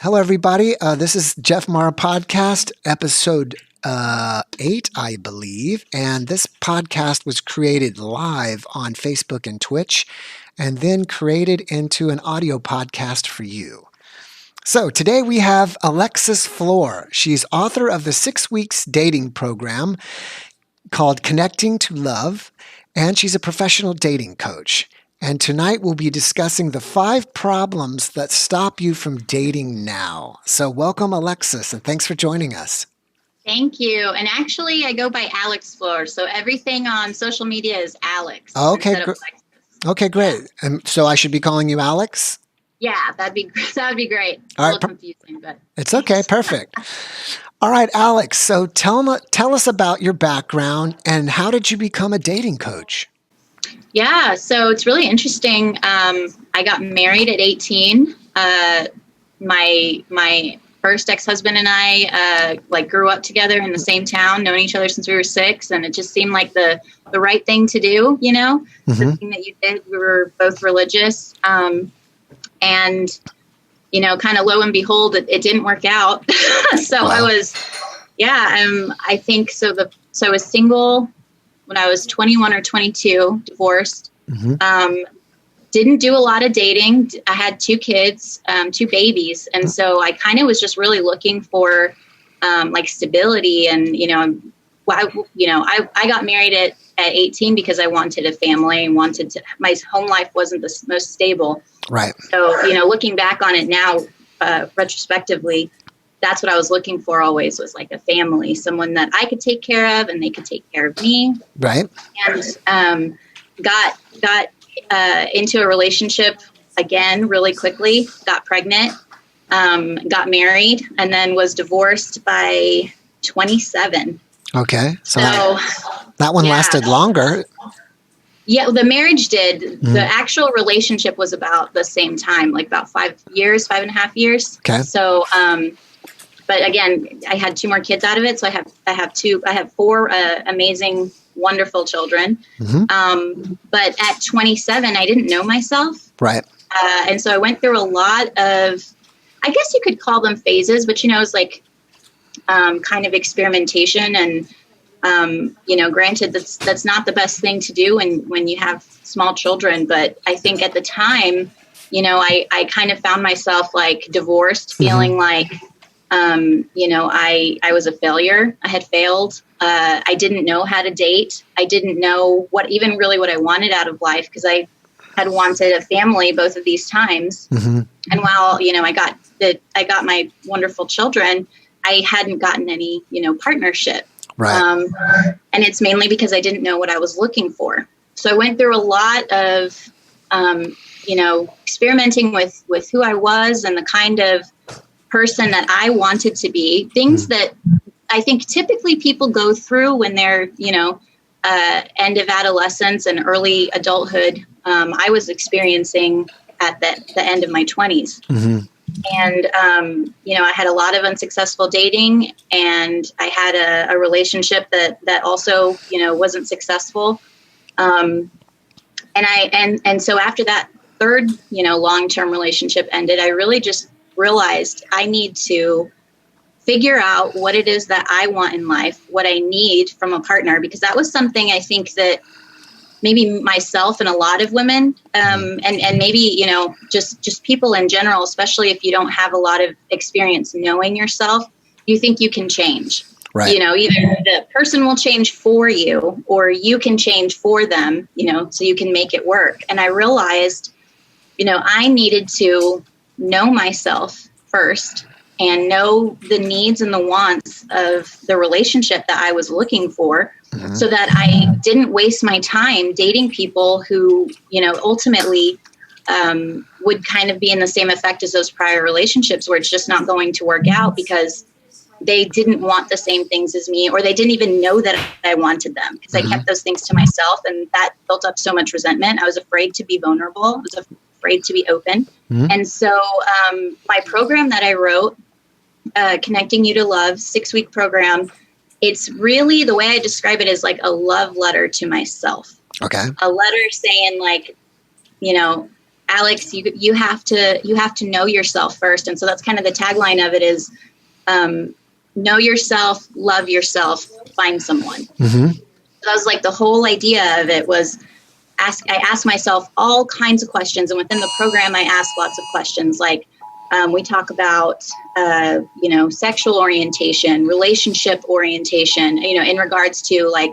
Hello, everybody. This is JeffMara podcast, episode 8, I believe. And this podcast was created live on Facebook and Twitch, and then created into an audio podcast for you. So today we have Alexis Flor. She's author of the 6 Weeks dating program called Connecting to Love, and she's a professional dating coach. And tonight we'll be discussing the 5 problems that stop you from dating now. So welcome, Alexis, and thanks for joining us. Thank you. And actually, I go by Alex Flor, so everything on social media is Alex. Okay, okay, great. Yeah. And so I should be calling you Alex? Yeah, that'd be great. All a right, little confusing, but it's okay. Perfect. All right, Alex. So tell us about your background and how did you become a dating coach? Yeah, so it's really interesting. I got married at 18. My first ex-husband and I grew up together in the same town, known each other since we were 6, and it just seemed like the right thing to do, you know, the thing that you did. We were both religious, and you know, kind of lo and behold, it didn't work out. So wow. I think so. So I was single when I was 21 or 22, divorced. Didn't do a lot of dating. I had 2 kids, 2 babies. And so I kind of was just really looking for stability. And, I got married at 18 because I wanted a family and my home life wasn't the most stable. Right. So, looking back on it now, retrospectively, that's what I was looking for always, was like a family, someone that I could take care of and they could take care of me. Right. And got into a relationship again really quickly, got pregnant, got married, and then was divorced by 27. Okay. So that one lasted longer. Yeah, the marriage did. The actual relationship was about the same time, like about 5.5 years. Okay. So, but again, I had 2 more kids out of it. So I have 4 amazing, wonderful children. But at 27, I didn't know myself. Right. And so I went through a lot of, I guess you could call them phases, but it's like kind of experimentation. And, granted, that's not the best thing to do when you have small children. But I think at the time, I kind of found myself like divorced, feeling like, I was a failure. I had failed. I didn't know how to date. I didn't know what I wanted out of life, because I had wanted a family both of these times. And while, I got my wonderful children, I hadn't gotten any, partnership. Right. And it's mainly because I didn't know what I was looking for. So I went through a lot of, experimenting with who I was and the kind of person that I wanted to be, things that I think typically people go through when they're, end of adolescence and early adulthood. I was experiencing at the end of my 20s. And, I had a lot of unsuccessful dating, and I had a relationship that also, wasn't successful. And so after that third, long-term relationship ended, I really just realized I need to figure out what it is that I want in life, what I need from a partner, because that was something I think that maybe myself and a lot of women, and maybe, just people in general, especially if you don't have a lot of experience knowing yourself, you think you can change. Right. Either the person will change for you or you can change for them, so you can make it work. And I realized, I needed to know myself first and know the needs and the wants of the relationship that I was looking for, so that I didn't waste my time dating people who, ultimately would kind of be in the same effect as those prior relationships, where it's just not going to work out because they didn't want the same things as me, or they didn't even know that I wanted them, because I kept those things to myself, and that built up so much resentment. I was afraid to be vulnerable. I was afraid to be open. And so my program that I wrote, Connecting You to Love, 6-week program, it's really, the way I describe it is like a love letter to myself. Okay. A letter saying like, Alex, you have to know yourself first. And so that's kind of the tagline of it is, know yourself, love yourself, find someone. Mm-hmm. So that was like the whole idea of it was I asked myself all kinds of questions. And within the program, I asked lots of questions. Like we talk about, sexual orientation, relationship orientation, in regards to like,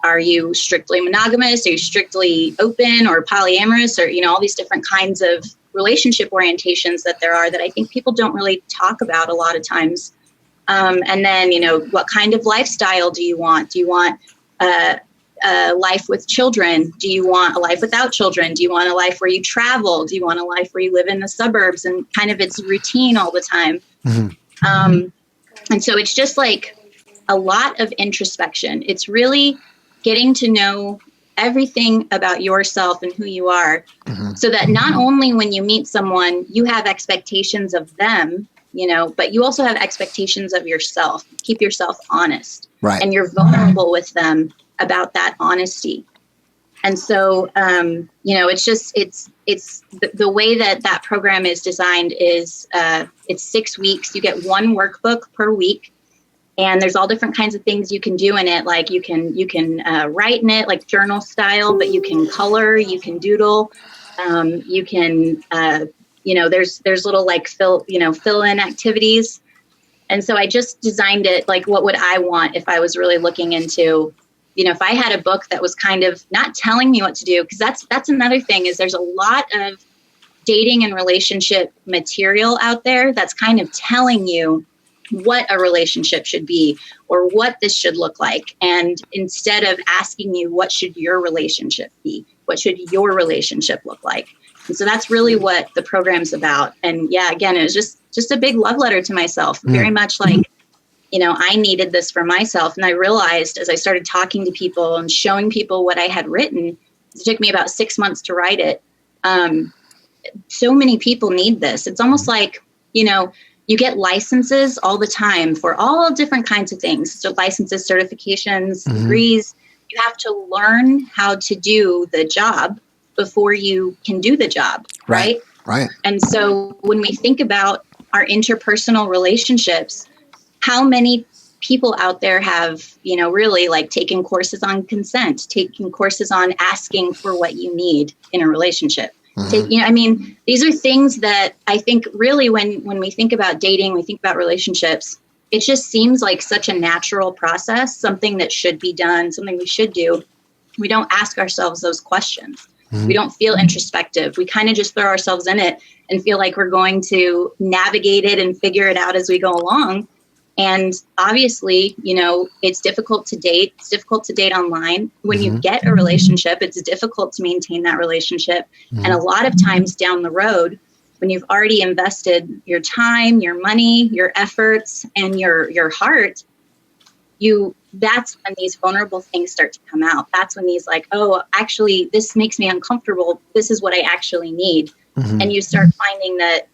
are you strictly monogamous? Are you strictly open or polyamorous, or, all these different kinds of relationship orientations that there are that I think people don't really talk about a lot of times. And then, what kind of lifestyle do you want? Do you want a life with children? Do you want a life without children? Do you want a life where you travel? Do you want a life where you live in the suburbs and kind of it's routine all the time? Mm-hmm. And so it's just like a lot of introspection. It's really getting to know everything about yourself and who you are, mm-hmm. so that not only when you meet someone, you have expectations of them, but you also have expectations of yourself. Keep yourself honest. Right. And you're vulnerable with them about that honesty. And so, it's the way that program is designed is it's 6 weeks. You get one workbook per week. And there's all different kinds of things you can do in it. Like you can write in it like journal style, but you can color, you can doodle, you can, there's little like fill in activities. And so I just designed it like, what would I want if I was really looking into, if I had a book that was kind of not telling me what to do, because that's another thing is there's a lot of dating and relationship material out there that's kind of telling you what a relationship should be or what this should look like. And instead of asking you, what should your relationship be? What should your relationship look like? And so that's really what the program's about. And yeah, again, it was just a big love letter to myself, very much like, I needed this for myself. And I realized as I started talking to people and showing people what I had written, it took me about 6 months to write it. So many people need this. It's almost like, you get licenses all the time for all different kinds of things. So licenses, certifications, mm-hmm. degrees. You have to learn how to do the job before you can do the job, right? Right. And so when we think about our interpersonal relationships, how many people out there have, really like taken courses on consent, taking courses on asking for what you need in a relationship? Mm-hmm. These are things that I think really when we think about dating, we think about relationships, it just seems like such a natural process, something that should be done, something we should do. We don't ask ourselves those questions. Mm-hmm. We don't feel introspective. We kind of just throw ourselves in it and feel like we're going to navigate it and figure it out as we go along. And obviously, it's difficult to date. It's difficult to date online. When mm-hmm. you get a relationship, it's difficult to maintain that relationship. Mm-hmm. And a lot of times down the road, when you've already invested your time, your money, your efforts, and your heart, that's when these vulnerable things start to come out. That's when these like, oh, actually, this makes me uncomfortable. This is what I actually need. Mm-hmm. And you start finding that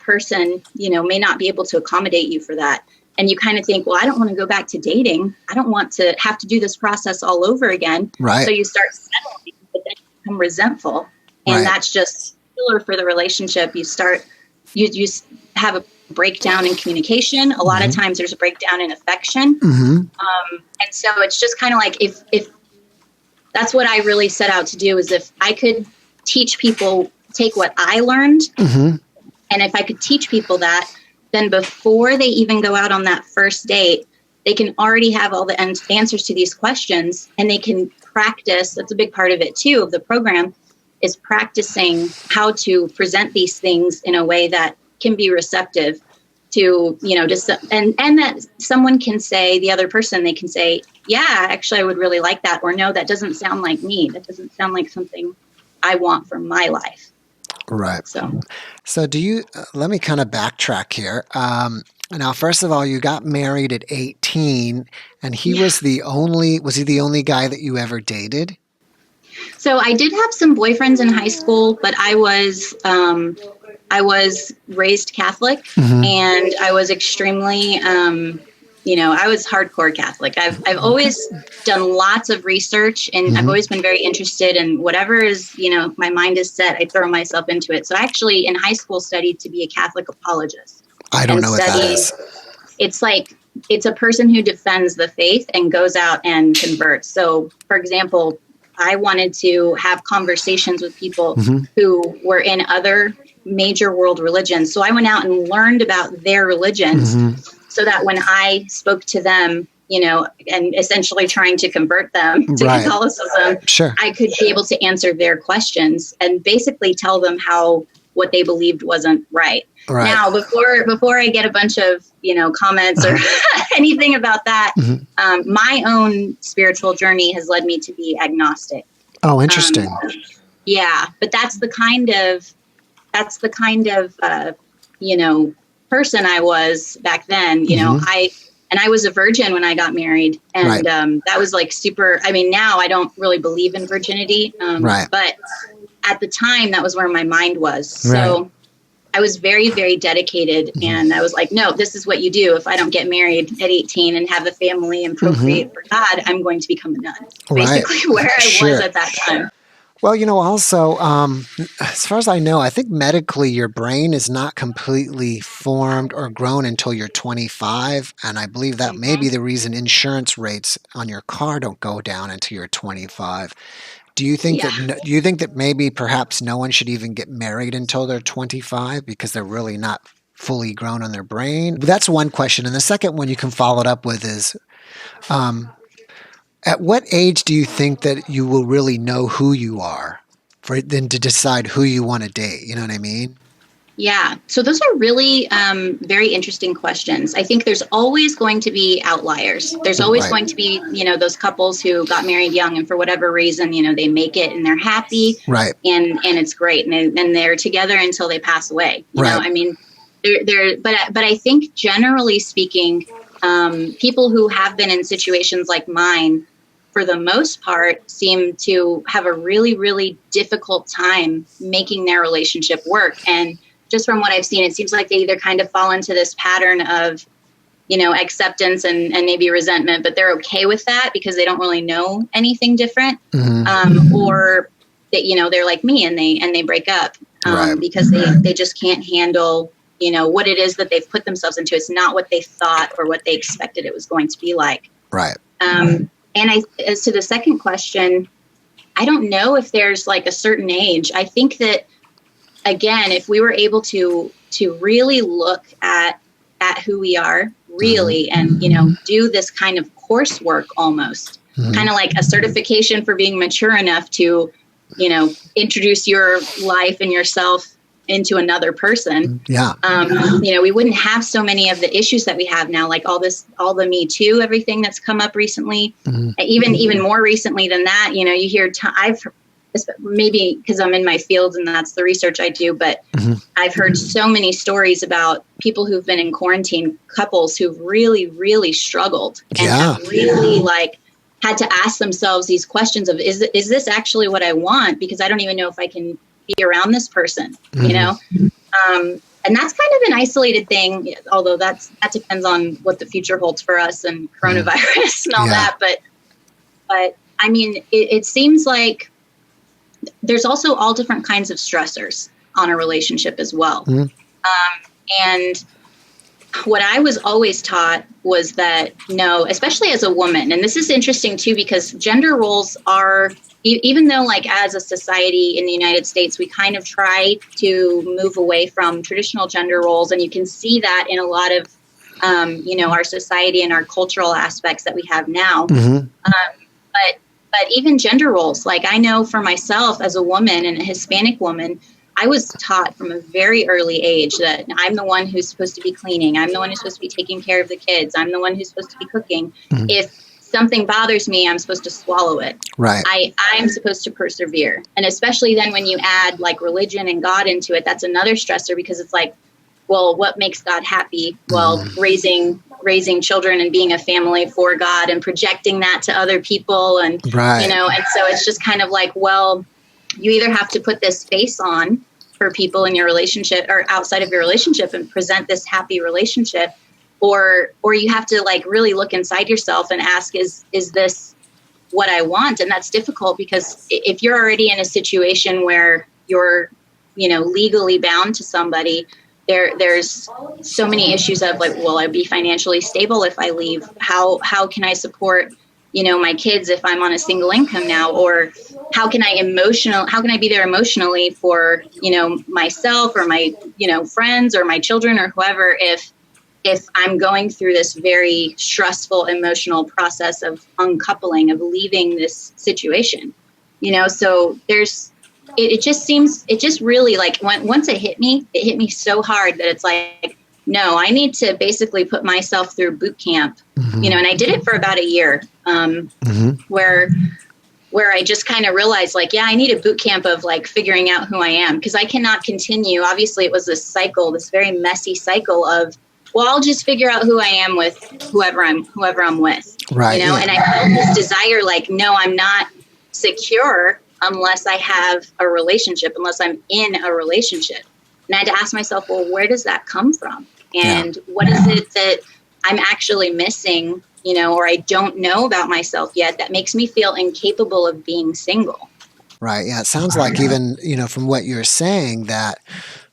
person, may not be able to accommodate you for that. And you kind of think, well, I don't want to go back to dating. I don't want to have to do this process all over again. Right. So you start settling, but then you become resentful. And that's just killer for the relationship. You have a breakdown in communication. A lot mm-hmm. of times there's a breakdown in affection. Mm-hmm. And so it's just kind of like, if that's what I really set out to do, is if I could teach people, take what I learned, mm-hmm. and if I could teach people that, then before they even go out on that first date, they can already have all the answers to these questions, and they can practice. That's a big part of it too, of the program, is practicing how to present these things in a way that can be receptive to, and that someone can say, the other person, they can say, yeah, actually, I would really like that. Or no, that doesn't sound like me. That doesn't sound like something I want for my life. Right. So do you, let me kind of backtrack here. Now, first of all, you got married at 18, and was he the only guy that you ever dated? So I did have some boyfriends in high school, but I was raised Catholic, mm-hmm. and I was extremely I was hardcore Catholic. I've always done lots of research, and I've always been very interested in whatever is, my mind is set, I throw myself into it. So I actually in high school studied to be a Catholic apologist. I don't know what that is. It's a person who defends the faith and goes out and converts. So, for example, I wanted to have conversations with people who were in other major world religions. So I went out and learned about their religions so that when I spoke to them, and essentially trying to convert them to Catholicism, I could be able to answer their questions and basically tell them how what they believed wasn't right. Now, before I get a bunch of, comments or anything about that, my own spiritual journey has led me to be agnostic. Oh, interesting. Yeah, but that's the kind of person I was back then. I was a virgin when I got married, and that was like super. I mean, now I don't really believe in virginity, but at the time that was where my mind was. So I was very, very dedicated, and I was like, no, this is what you do. If I don't get married at 18 and have a family and procreate for God, I'm going to become a nun. Basically where I was at that time. Well, also, as far as I know, I think medically your brain is not completely formed or grown until you're 25. And I believe that may be the reason insurance rates on your car don't go down until you're 25. Do you think that maybe perhaps no one should even get married until they're 25 because they're really not fully grown on their brain? That's one question. And the second one you can follow it up with is, at what age do you think that you will really know who you are for then to decide who you want to date? You know what I mean? Yeah. So those are really very interesting questions. I think there's always going to be outliers. There's always going to be, those couples who got married young and for whatever reason, they make it and they're happy. Right. And it's great. And they're together until they pass away. You know, I mean, but I think generally speaking, people who have been in situations like mine, for the most part, seem to have a really, really difficult time making their relationship work. And just from what I've seen, it seems like they either kind of fall into this pattern of, acceptance and maybe resentment, but they're okay with that because they don't really know anything different. Or that, they're like me and they break up because they just can't handle, what it is that they've put themselves into. It's not what they thought or what they expected it was going to be like. Right. And as to the second question, I don't know if there's like a certain age. I think that, again, if we were able to really look at who we are really and, do this kind of coursework almost, kind of like a certification for being mature enough to, introduce your life and yourself into another person. We wouldn't have so many of the issues that we have now, like all the Me Too, everything that's come up recently, even more recently than that. You hear, maybe because I'm in my field and that's the research I do, but I've heard so many stories about people who've been in quarantine, couples who've really, really struggled and have really had to ask themselves these questions of, is this actually what I want? Because I don't even know if I can be around this person, and that's kind of an isolated thing, although that depends on what the future holds for us and coronavirus and all that. But I mean, it seems like there's also all different kinds of stressors on a relationship as well. And what I was always taught was that, no, especially as a woman, and this is interesting too, because gender roles are, even though as a society in the United States, we kind of try to move away from traditional gender roles. And you can see that in a lot of, our society and our cultural aspects that we have now. But even gender roles, I know for myself as a woman and a Hispanic woman, I was taught from a very early age that I'm the one who's supposed to be cleaning. I'm the one who's supposed to be taking care of the kids. I'm the one who's supposed to be cooking. If something bothers me, I'm supposed to swallow it. Right. I'm supposed to persevere. And especially then when you add religion and God into it, that's another stressor because it's well, what makes God happy? Well, raising children and being a family for God and projecting that to other people. And, and so it's just kind of well, you either have to put this face on for people in your relationship or outside of your relationship and present this happy relationship, or you have to like really look inside yourself and ask, is this what I want? And that's difficult because if you're already in a situation where you're, legally bound to somebody, there's so many issues of like, will I be financially stable if I leave? How can I support, my kids if I'm on a single income now? Or how can I be there emotionally for, myself or my, friends or my children or whoever, if I'm going through this very stressful emotional process of uncoupling, of leaving this situation, so it just really like once it hit me so hard that it's like, no, I need to basically put myself through boot camp, and I did it for about a year, where I just kind of realized like, yeah, I need a boot camp of like figuring out who I am, because I cannot continue. Obviously it was this cycle, this very messy cycle of, well, I'll just figure out who I am with whoever I'm with, right? Yeah. And I felt this desire, like, no, I'm not secure unless I have a relationship, unless I'm in a relationship. And I had to ask myself, well, where does that come from? And what is it that I'm actually missing, or I don't know about myself yet that makes me feel incapable of being single? Right. Yeah. It sounds like even, from what you're saying, that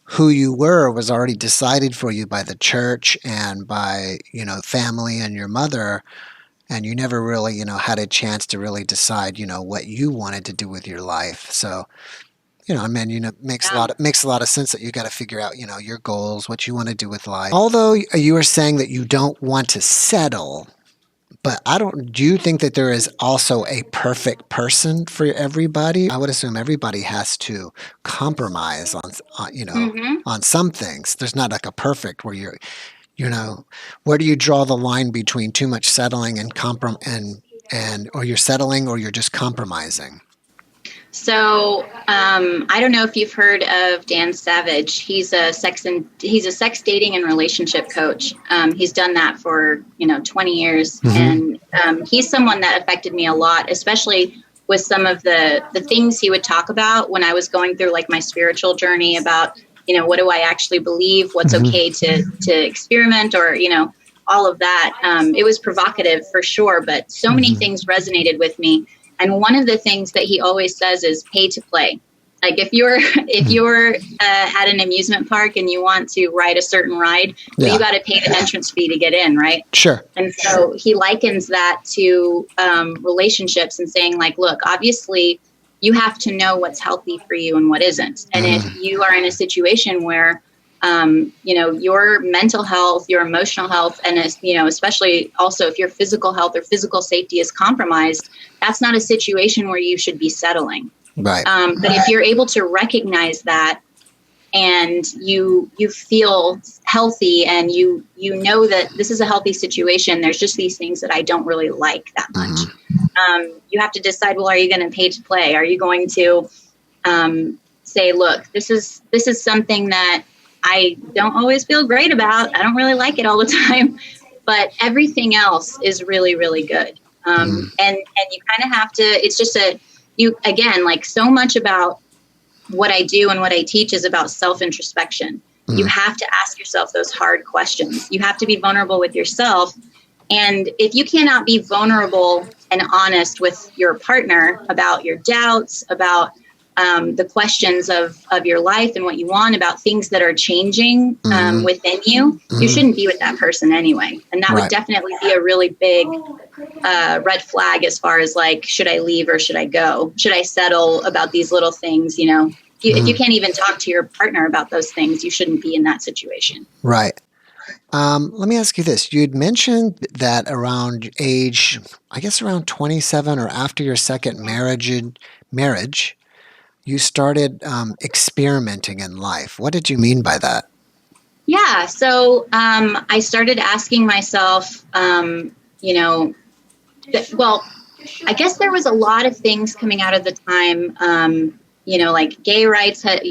who you were was already decided for you by the church and by, family and your mother. And you never really, had a chance to really decide, what you wanted to do with your life. So, makes a lot of sense that you got to figure out, your goals, what you want to do with life. Although you were saying that you don't want to settle, but do you think that there is also a perfect person for everybody? I would assume everybody has to compromise on, on some things. There's not like a perfect where where do you draw the line between too much settling and or you're settling or you're just compromising? So I don't know if you've heard of Dan Savage. He's a sex dating and relationship coach. He's done that for 20 years, and he's someone that affected me a lot, especially with some of the things he would talk about when I was going through like my spiritual journey about what do I actually believe, what's okay to experiment, or all of that. It was provocative for sure, but so many things resonated with me. And one of the things that he always says is pay to play. Like if you're at an amusement park and you want to ride a certain ride, you got to pay the entrance fee to get in, right? Sure. And so he likens that to relationships and saying like, look, obviously you have to know what's healthy for you and what isn't. And if you are in a situation where your mental health, your emotional health, and especially also if your physical health or physical safety is compromised, that's not a situation where you should be settling. Right. But if you're able to recognize that and you feel healthy and you know that this is a healthy situation, there's just these things that I don't really like that much. You have to decide, well, are you going to pay to play? Are you going to say, look, this is something that I don't always feel great about. I don't really like it all the time, but everything else is really, really good. And you kind of have to, it's just again, like so much about what I do and what I teach is about self-introspection. You have to ask yourself those hard questions. You have to be vulnerable with yourself. And if you cannot be vulnerable and honest with your partner about your doubts, about the questions of your life and what you want, about things that are changing within you, you shouldn't be with that person anyway. And that would definitely be a really big red flag as far as like, should I leave or should I go? Should I settle about these little things? If you can't even talk to your partner about those things, you shouldn't be in that situation. Right. Let me ask you this. You'd mentioned that around age, I guess around 27 or after your second marriage, you started experimenting in life. What did you mean by that? Yeah. So I started asking myself, I guess there was a lot of things coming out of the time, like gay rights had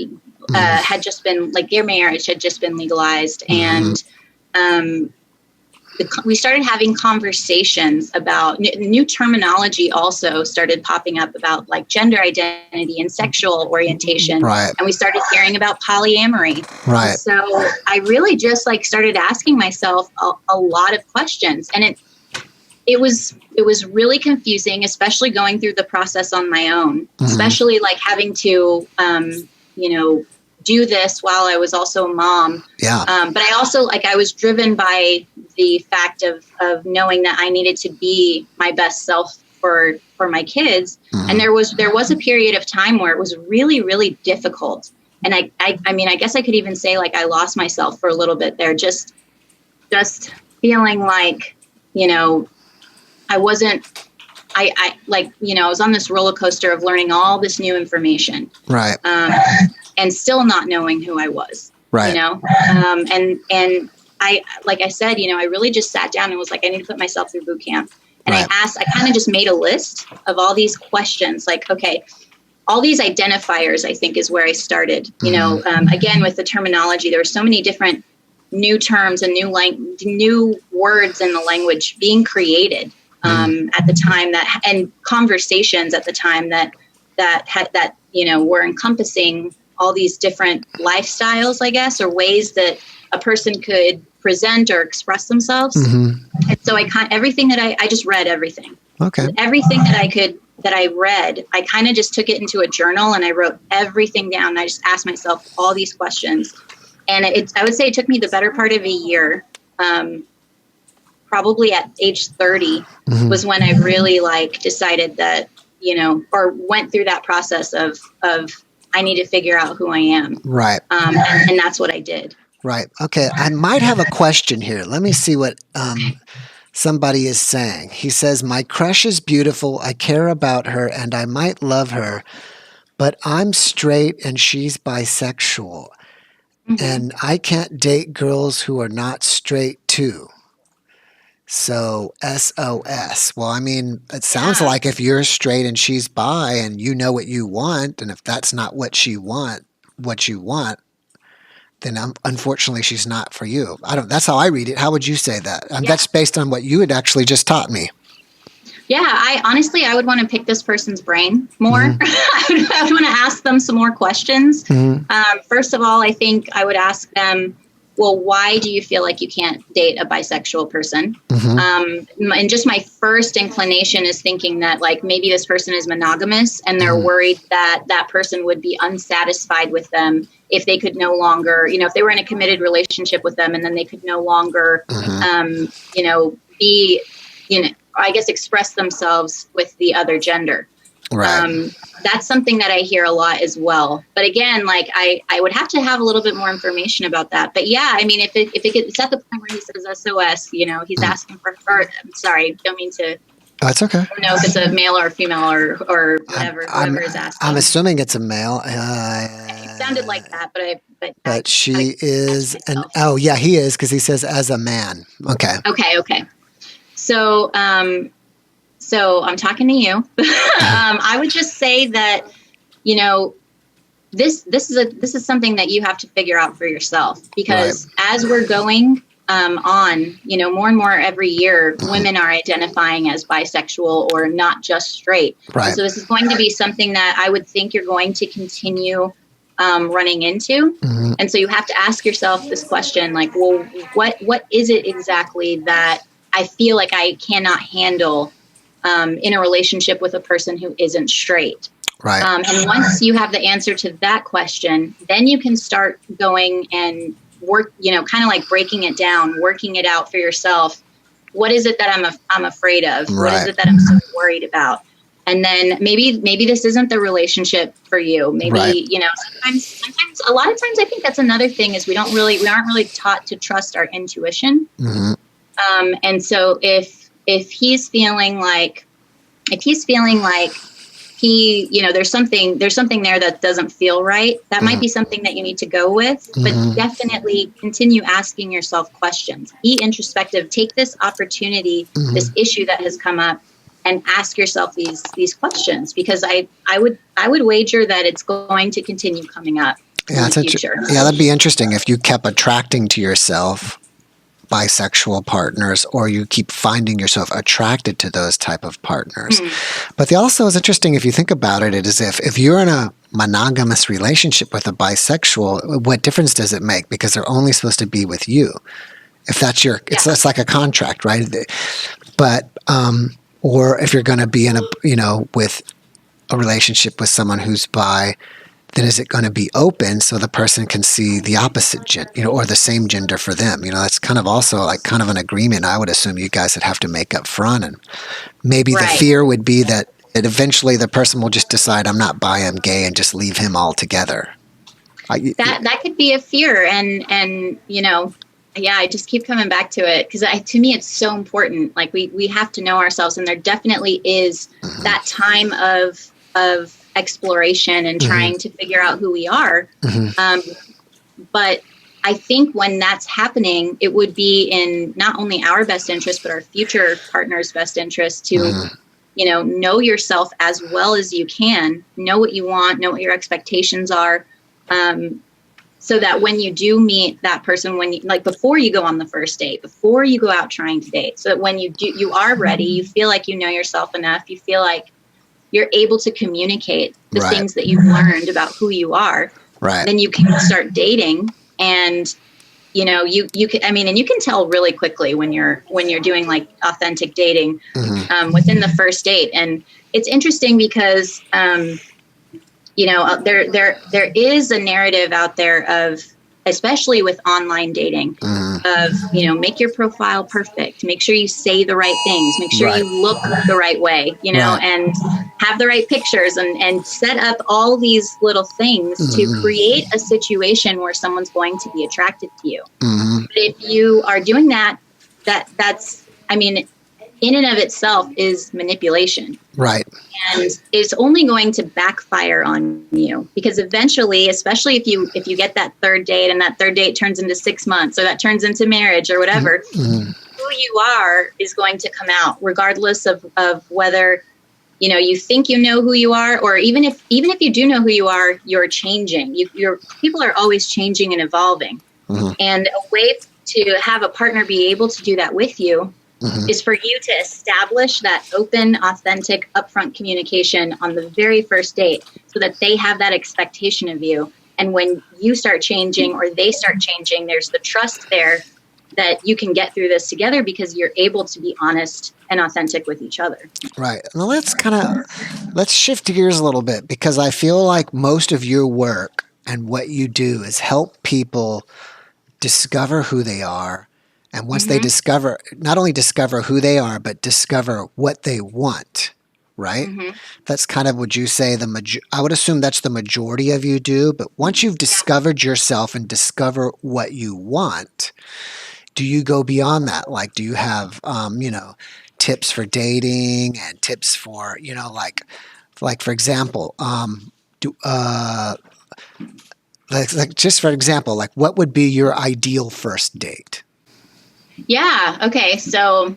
just been, like gay marriage had just been legalized. And we started having conversations about new terminology also started popping up about like gender identity and sexual orientation. Right. And we started hearing about polyamory. Right. And so I really just like started asking myself a lot of questions, and it was really confusing, especially going through the process on my own, especially like having to, do this while I was also a mom. Yeah. But I also I was driven by the fact of knowing that I needed to be my best self for my kids. And there was a period of time where it was really, really difficult. And I mean, I guess I could even say like I lost myself for a little bit there, just feeling like, I wasn't, I was on this roller coaster of learning all this new information. Right. And still not knowing who I was. Right. And I, like I said, I really just sat down and was like, I need to put myself through boot camp. And Right. I kind of just made a list of all these questions, like, okay, all these identifiers, I think is where I started, again, with the terminology, there were so many different new terms and new words in the language being created, at the time and conversations at the time that were encompassing all these different lifestyles, I guess, or ways that a person could present or express themselves. And so everything that I just read everything. Okay. Everything that I read, I kind of just took it into a journal and I wrote everything down. I just asked myself all these questions. And I would say it took me the better part of a year, probably at age 30 was when I really decided that, or went through that process of I need to figure out who I am. Right. And that's what I did. Right. Okay. I might have a question here. Let me see what somebody is saying. He says, my crush is beautiful. I care about her and I might love her, but I'm straight and she's bisexual. And I can't date girls who are not straight too. So SOS. Well, I mean, it sounds like if you're straight and she's bi and you know what you want, and if that's not what you want, then unfortunately she's not for you. That's how I read it. How would you say that? That's based on what you had actually just taught me. Yeah, I would want to pick this person's brain more. I would want to ask them some more questions. First of all, I think I would ask them, well, why do you feel like you can't date a bisexual person? And just my first inclination is thinking that maybe this person is monogamous and they're worried that that person would be unsatisfied with them if they could no longer, if they were in a committed relationship with them and then they could no longer, be, I guess, express themselves with the other gender. Right. That's something that I hear a lot as well. But again, I would have to have a little bit more information about that. But yeah, I mean, if it's at the point where he says SOS, he's asking for, I'm sorry, don't mean to. Oh, that's okay. I don't know if it's a male or a female or whatever, whoever is asking. I'm assuming it's a male. It sounded like that, but she is, and oh yeah, he is, because he says as a man. Okay. Okay. So, so I'm talking to you. I would just say that, this is something that you have to figure out for yourself, because as we're going on, more and more every year, women are identifying as bisexual or not just straight. Right. And so this is going to be something that I would think you're going to continue running into. And so you have to ask yourself this question, well, what is it exactly that I feel like I cannot handle in a relationship with a person who isn't straight? Right. And once you have the answer to that question, then you can start going and work, kind of breaking it down, working it out for yourself. What is it that I'm afraid of? Right. What is it that I'm so worried about? And then maybe this isn't the relationship for you. Maybe, sometimes, a lot of times I think that's another thing is we aren't really taught to trust our intuition. And so if he's feeling like he, there's something there that doesn't feel right, that might be something that you need to go with, but definitely continue asking yourself questions. Be introspective. Take this opportunity, this issue that has come up, and ask yourself these questions, because I would wager that it's going to continue coming up in the future. Yeah, that'd be interesting if you kept attracting to yourself bisexual partners, or you keep finding yourself attracted to those type of partners. But also is interesting if you think about it, it is if you're in a monogamous relationship with a bisexual, what difference does it make? Because they're only supposed to be with you. If that's it's like a contract, right? But or if you're going to be in with a relationship with someone who's bi, then is it going to be open so the person can see the opposite gender, or the same gender for them? That's kind of also like kind of an agreement I would assume you guys would have to make up front. And maybe the fear would be that eventually the person will just decide, I'm not bi, I'm gay, and just leave him altogether. That could be a fear. And I just keep coming back to it because to me, it's so important. Like we have to know ourselves, and there definitely is that time of exploration and trying to figure out who we are. But I think when that's happening, it would be in not only our best interest, but our future partner's best interest to, know yourself as well as you can, know what you want, know what your expectations are. So that when you do meet that person, before you go on the first date, before you go out trying to date, so that when you are ready, you feel like you know yourself enough, you feel like you're able to communicate the things that you've learned about who you are, then you can start dating. And, you can, and you can tell really quickly when you're doing like authentic dating, within the first date. And it's interesting because, there is a narrative out there of, especially with online dating, of, make your profile perfect, make sure you say the right things, make sure you look the right way, and have the right pictures and set up all these little things to create a situation where someone's going to be attracted to you. But if you are doing that's, in and of itself is manipulation. Right. And it's only going to backfire on you because eventually, especially if you get that third date and that third date turns into 6 months or that turns into marriage or whatever, who you are is going to come out regardless of whether, you think you know who you are, or even if you do know who you are, you're changing. People are always changing and evolving. And a way to have a partner be able to do that with you is for you to establish that open, authentic, upfront communication on the very first date so that they have that expectation of you. And when you start changing or they start changing, there's the trust there that you can get through this together because you're able to be honest and authentic with each other. Right. Now let's shift gears a little bit, because I feel like most of your work and what you do is help people discover who they are. And once they not only discover who they are, but discover what they want, right? That's kind of, would you say, I would assume that's the majority of you do. But once you've discovered yourself and discover what you want, do you go beyond that? Like, do you have, tips for dating and tips for, like for example, just for example, like what would be your ideal first date? Yeah. Okay. So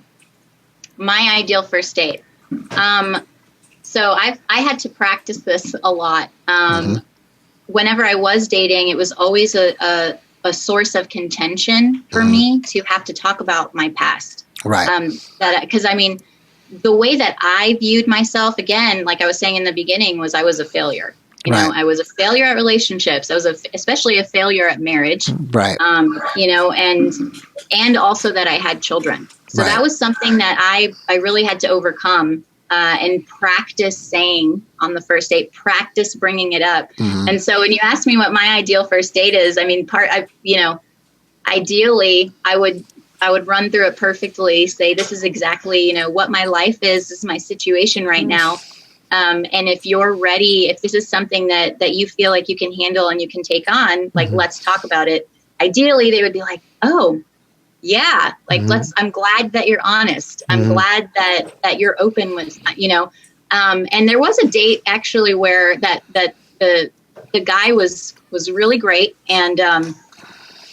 my ideal first date. So I had to practice this a lot. Whenever I was dating, it was always a source of contention for me to have to talk about my past. Right. Because the way that I viewed myself, again, like I was saying in the beginning, was I was a failure. I was a failure at relationships. I was especially a failure at marriage. Right. And also that I had children. So that was something that I really had to overcome and practice saying on the first date, practice bringing it up. And so when you ask me what my ideal first date is, ideally I would run through it perfectly, say, this is exactly, what my life is. This is my situation right now. And if you're ready, if this is something that you feel like you can handle and you can take on, like, let's talk about it. Ideally, they would be like, oh, yeah, like, I'm glad that you're honest. I'm glad that you're open with, and there was a date actually where that the guy was really great. And,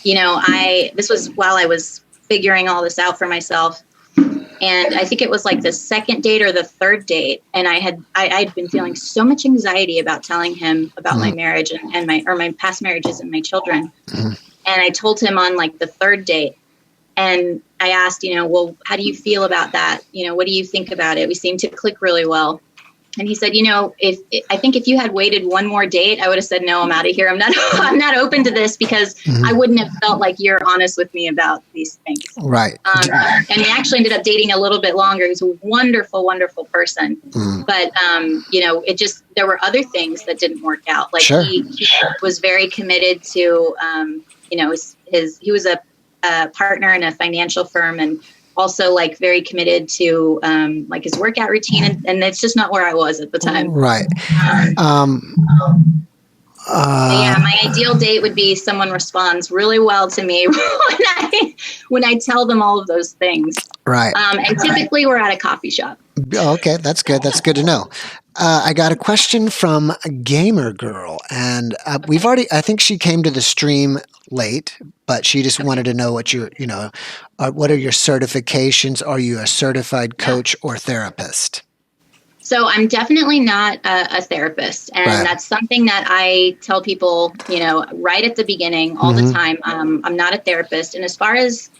this was while I was figuring all this out for myself. And I think it was like the second date or the third date. And I'd been feeling so much anxiety about telling him about my marriage and my past marriages and my children. And I told him on like the third date. And I asked, well, how do you feel about that? What do you think about it? We seem to click really well. And he said, I think if you had waited one more date, I would have said, no, I'm out of here. I'm not, I'm not open to this, because I wouldn't have felt like you're honest with me about these things. Right. And we actually ended up dating a little bit longer. He was a wonderful, wonderful person. But, there were other things that didn't work out. Like he was very committed to, he was a partner in a financial firm, and also like very committed to like his workout routine, and it's just not where I was at the time. Right. My ideal date would be someone responds really well to me when I tell them all of those things. Right. And typically we're at a coffee shop. Oh, okay, that's good. That's good to know. I got a question from a Gamer Girl, and I think she came to the stream late, but she just wanted to know what what are your certifications? Are you a certified coach or therapist? So I'm definitely not a therapist, and that's something that I tell people, right at the beginning, all the time. I'm not a therapist, and as far as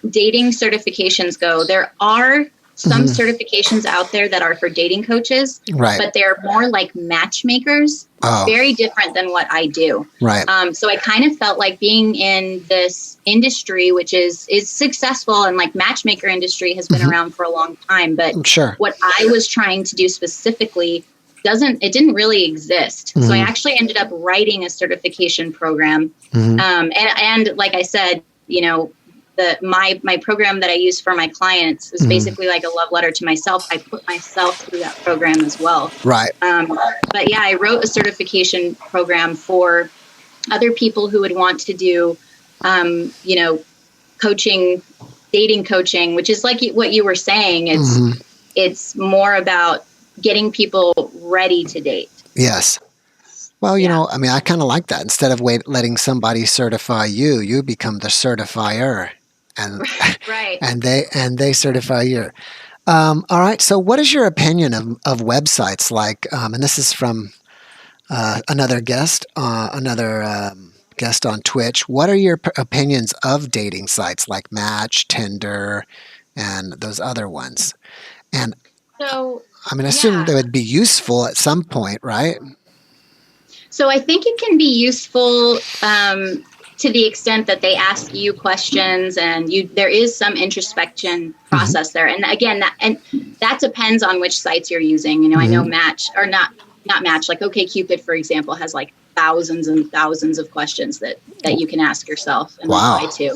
dating certifications go, there are some certifications out there that are for dating coaches, but they're more like matchmakers. Very different than what I do. Right. So I kind of felt like being in this industry, which is successful, and like matchmaker industry has been around for a long time. But what I was trying to do specifically didn't really exist. So I actually ended up writing a certification program. And like I said, my program that I use for my clients is basically like a love letter to myself. I put myself through that program as well. Right. But yeah, I wrote a certification program for other people who would want to do, coaching, dating coaching, which is like what you were saying. It's more about getting people ready to date. Yes. Well, I kind of like that. Instead of letting somebody certify you, you become the certifier, and and they certify you. All right. So, what is your opinion of websites like? And this is from another guest on Twitch. What are your opinions of dating sites like Match, Tinder, and those other ones? And so, I assume they would be useful at some point, right? So I think it can be useful to the extent that they ask you questions, and there is some introspection process there. And again, that depends on which sites you're using. I know Match, or not Match, like OkCupid, for example, has like thousands and thousands of questions that you can ask yourself and reply to.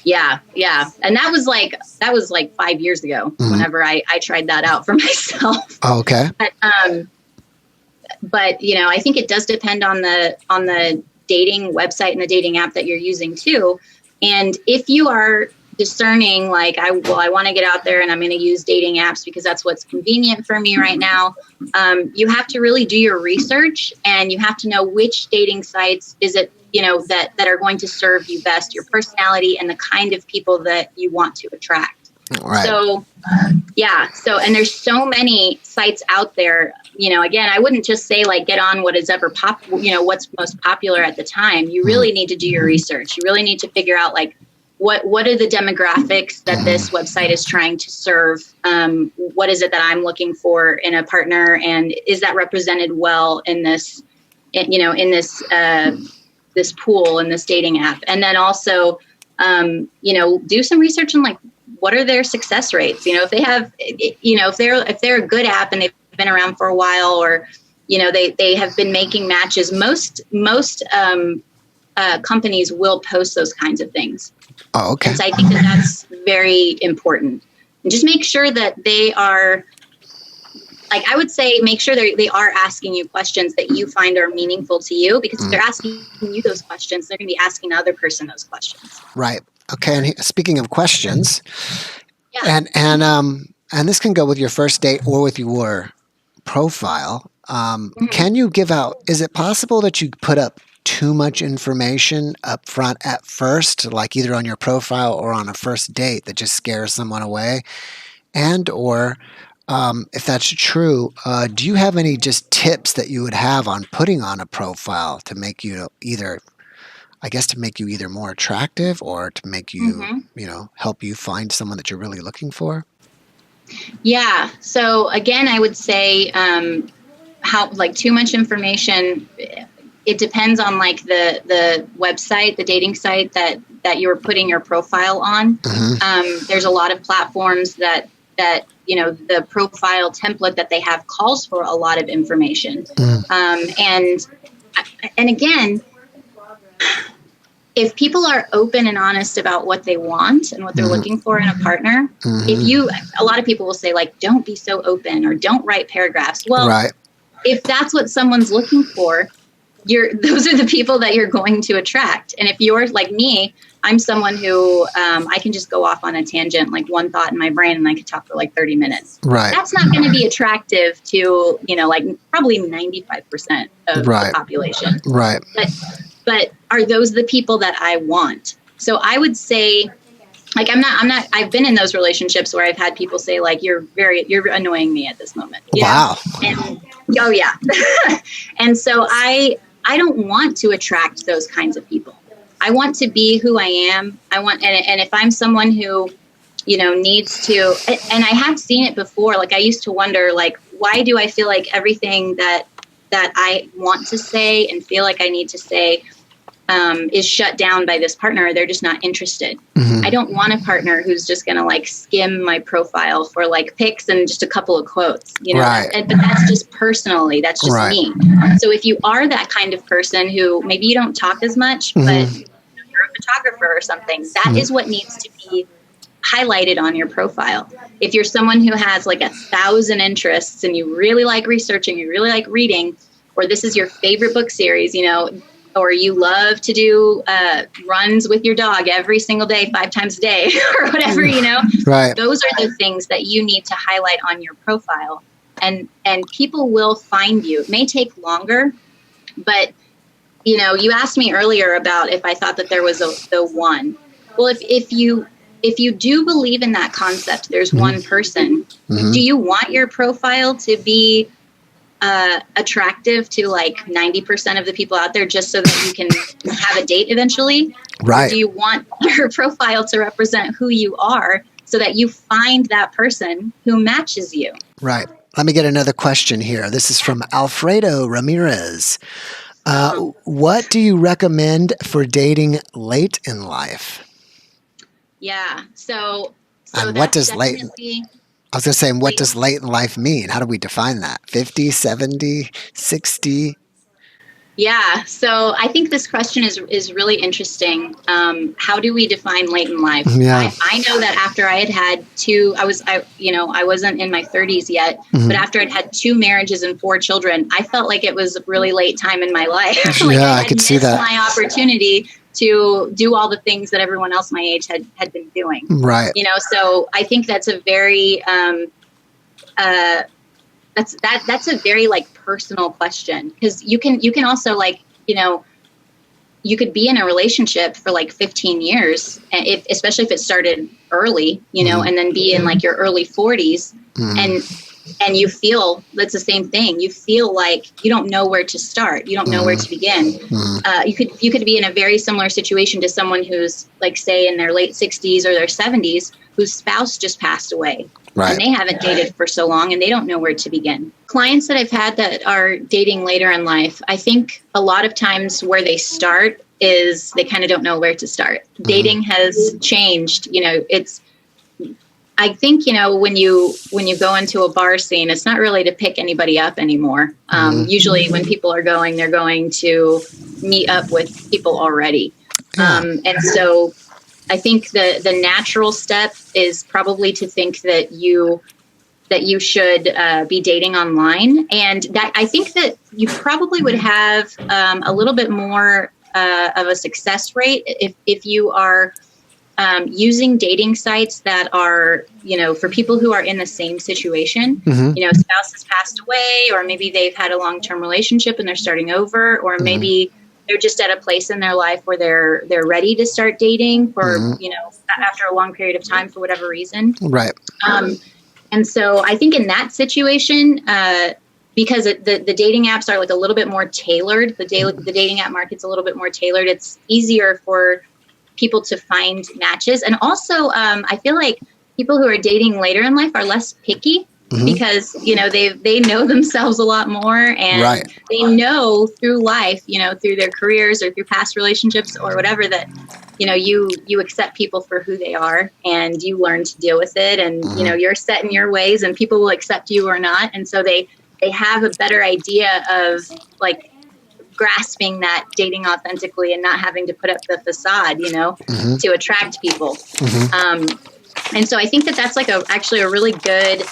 Yeah. And that was like 5 years ago whenever I tried that out for myself. Oh, okay. But I think it does depend on the dating website and the dating app that you're using too. And if you are discerning, like I want to get out there and I'm going to use dating apps because that's what's convenient for me right now, you have to really do your research, and you have to know which dating sites is it that are going to serve you best, your personality and the kind of people that you want to attract. Right. So, and there's so many sites out there. Again, I wouldn't just say like get on what is ever what's most popular at the time. You really need to do your research. You really need to figure out like what are the demographics that this website is trying to serve. What is it that I'm looking for in a partner, and is that represented well in this, this pool, in this dating app? And then also, do some research on like, what are their success rates? If they have, if they're a good app and they've been around for a while, or, they have been making matches. Most companies will post those kinds of things. Oh, okay. And so I think that's very important. And just make sure that they are, like, I would say, make sure they are asking you questions that you find are meaningful to you, because if they're asking you those questions, they're going to be asking the other person those questions. Right. Okay. And speaking of questions, and this can go with your first date or with your profile. Can you give out? Is it possible that you put up too much information up front at first, like either on your profile or on a first date, that just scares someone away? And or if that's true, do you have any just tips that you would have on putting on a profile to make you either I guess to make you either more attractive or to make you, Mm-hmm. help you find someone that you're really looking for? Yeah. So again, I would say how like too much information. It depends on like the website, the dating site that you're putting your profile on. There's a lot of platforms that the profile template that they have calls for a lot of information. And again, if people are open and honest about what they want and what they're looking for in a partner, a lot of people will say like, don't be so open or don't write paragraphs. Well, Right. if that's what someone's looking for, those are the people that you're going to attract. And if you're like me, I'm someone who I can just go off on a tangent, like one thought in my brain, and I could talk for like 30 minutes. Right. That's not going to be attractive to, like probably 95% of the population. Right. But are those the people that I want? So I would say, like, I've been in those relationships where I've had people say like, you're annoying me at this moment. Wow. And, oh yeah. And so I don't want to attract those kinds of people. I want to be who I am. And if I'm someone who, needs to, and I have seen it before, like I used to wonder, like, why do I feel like everything that I want to say and feel like I need to say is shut down by this partner? They're just not interested. I don't want a partner who's just going to like skim my profile for like pics and just a couple of quotes, Right. But that's just personally, that's just me. So if you are that kind of person who maybe you don't talk as much, but you're a photographer or something, that is what needs to be highlighted on your profile. If you're someone who has like 1,000 interests and you really like researching, you really like reading, or this is your favorite book series, or you love to do runs with your dog every single day, 5 times a day or whatever, Right. Those are the things that you need to highlight on your profile, and people will find you. It may take longer, but you asked me earlier about if I thought that there was the one. Well, if you do believe in that concept, there's one person. Do you want your profile to be attractive to like 90% of the people out there just so that you can have a date eventually? Right. Or do you want your profile to represent who you are so that you find that person who matches you? Right. Let me get another question here. This is from Alfredo Ramirez. What do you recommend for dating late in life? Yeah. So And what does late? definitely- I was going to say, what does late in life mean? How do we define that? 50, 70, 60? Yeah. So I think this question is really interesting. How do we define late in life? Yeah. I know that after I had two, I wasn't in my 30s yet, but after I'd had 2 marriages and 4 children, I felt like it was a really late time in my life. Like I could see that. My opportunity to do all the things that everyone else my age had been doing. Right. So I think that's a very, that's a very like personal question, because you can also like, you could be in a relationship for like 15 years, and especially if it started early, and then be in like your early 40s and you feel that's the same thing. You feel like you don't know where to start. You don't know where to begin. You could be in a very similar situation to someone who's like, say, in their late 60s or their 70s, whose spouse just passed away. Right. And they haven't dated for so long and they don't know where to begin. Clients that I've had that are dating later in life, I think a lot of times where they start is they kind of don't know where to start. Dating has changed. I think, when you go into a bar scene, it's not really to pick anybody up anymore. Usually when people are going, they're going to meet up with people already. And so I think the natural step is probably to think that you should be dating online, and that I think that you probably would have a little bit more of a success rate if you are using dating sites that are, for people who are in the same situation. Spouse has passed away, or maybe they've had a long-term relationship and they're starting over, or maybe they're just at a place in their life where they're ready to start dating for, after a long period of time for whatever reason. Right. And so I think in that situation, because the dating apps are like a little bit more tailored. The dating app market's a little bit more tailored. It's easier for people to find matches. And also, I feel like people who are dating later in life are less picky because, they know themselves a lot more, and they know through life, through their careers or through past relationships or whatever, that, you accept people for who they are, and you learn to deal with it. And, you're set in your ways, and people will accept you or not. And so they have a better idea of like grasping that dating authentically and not having to put up the facade, to attract people. And so I think that that's like actually a really good,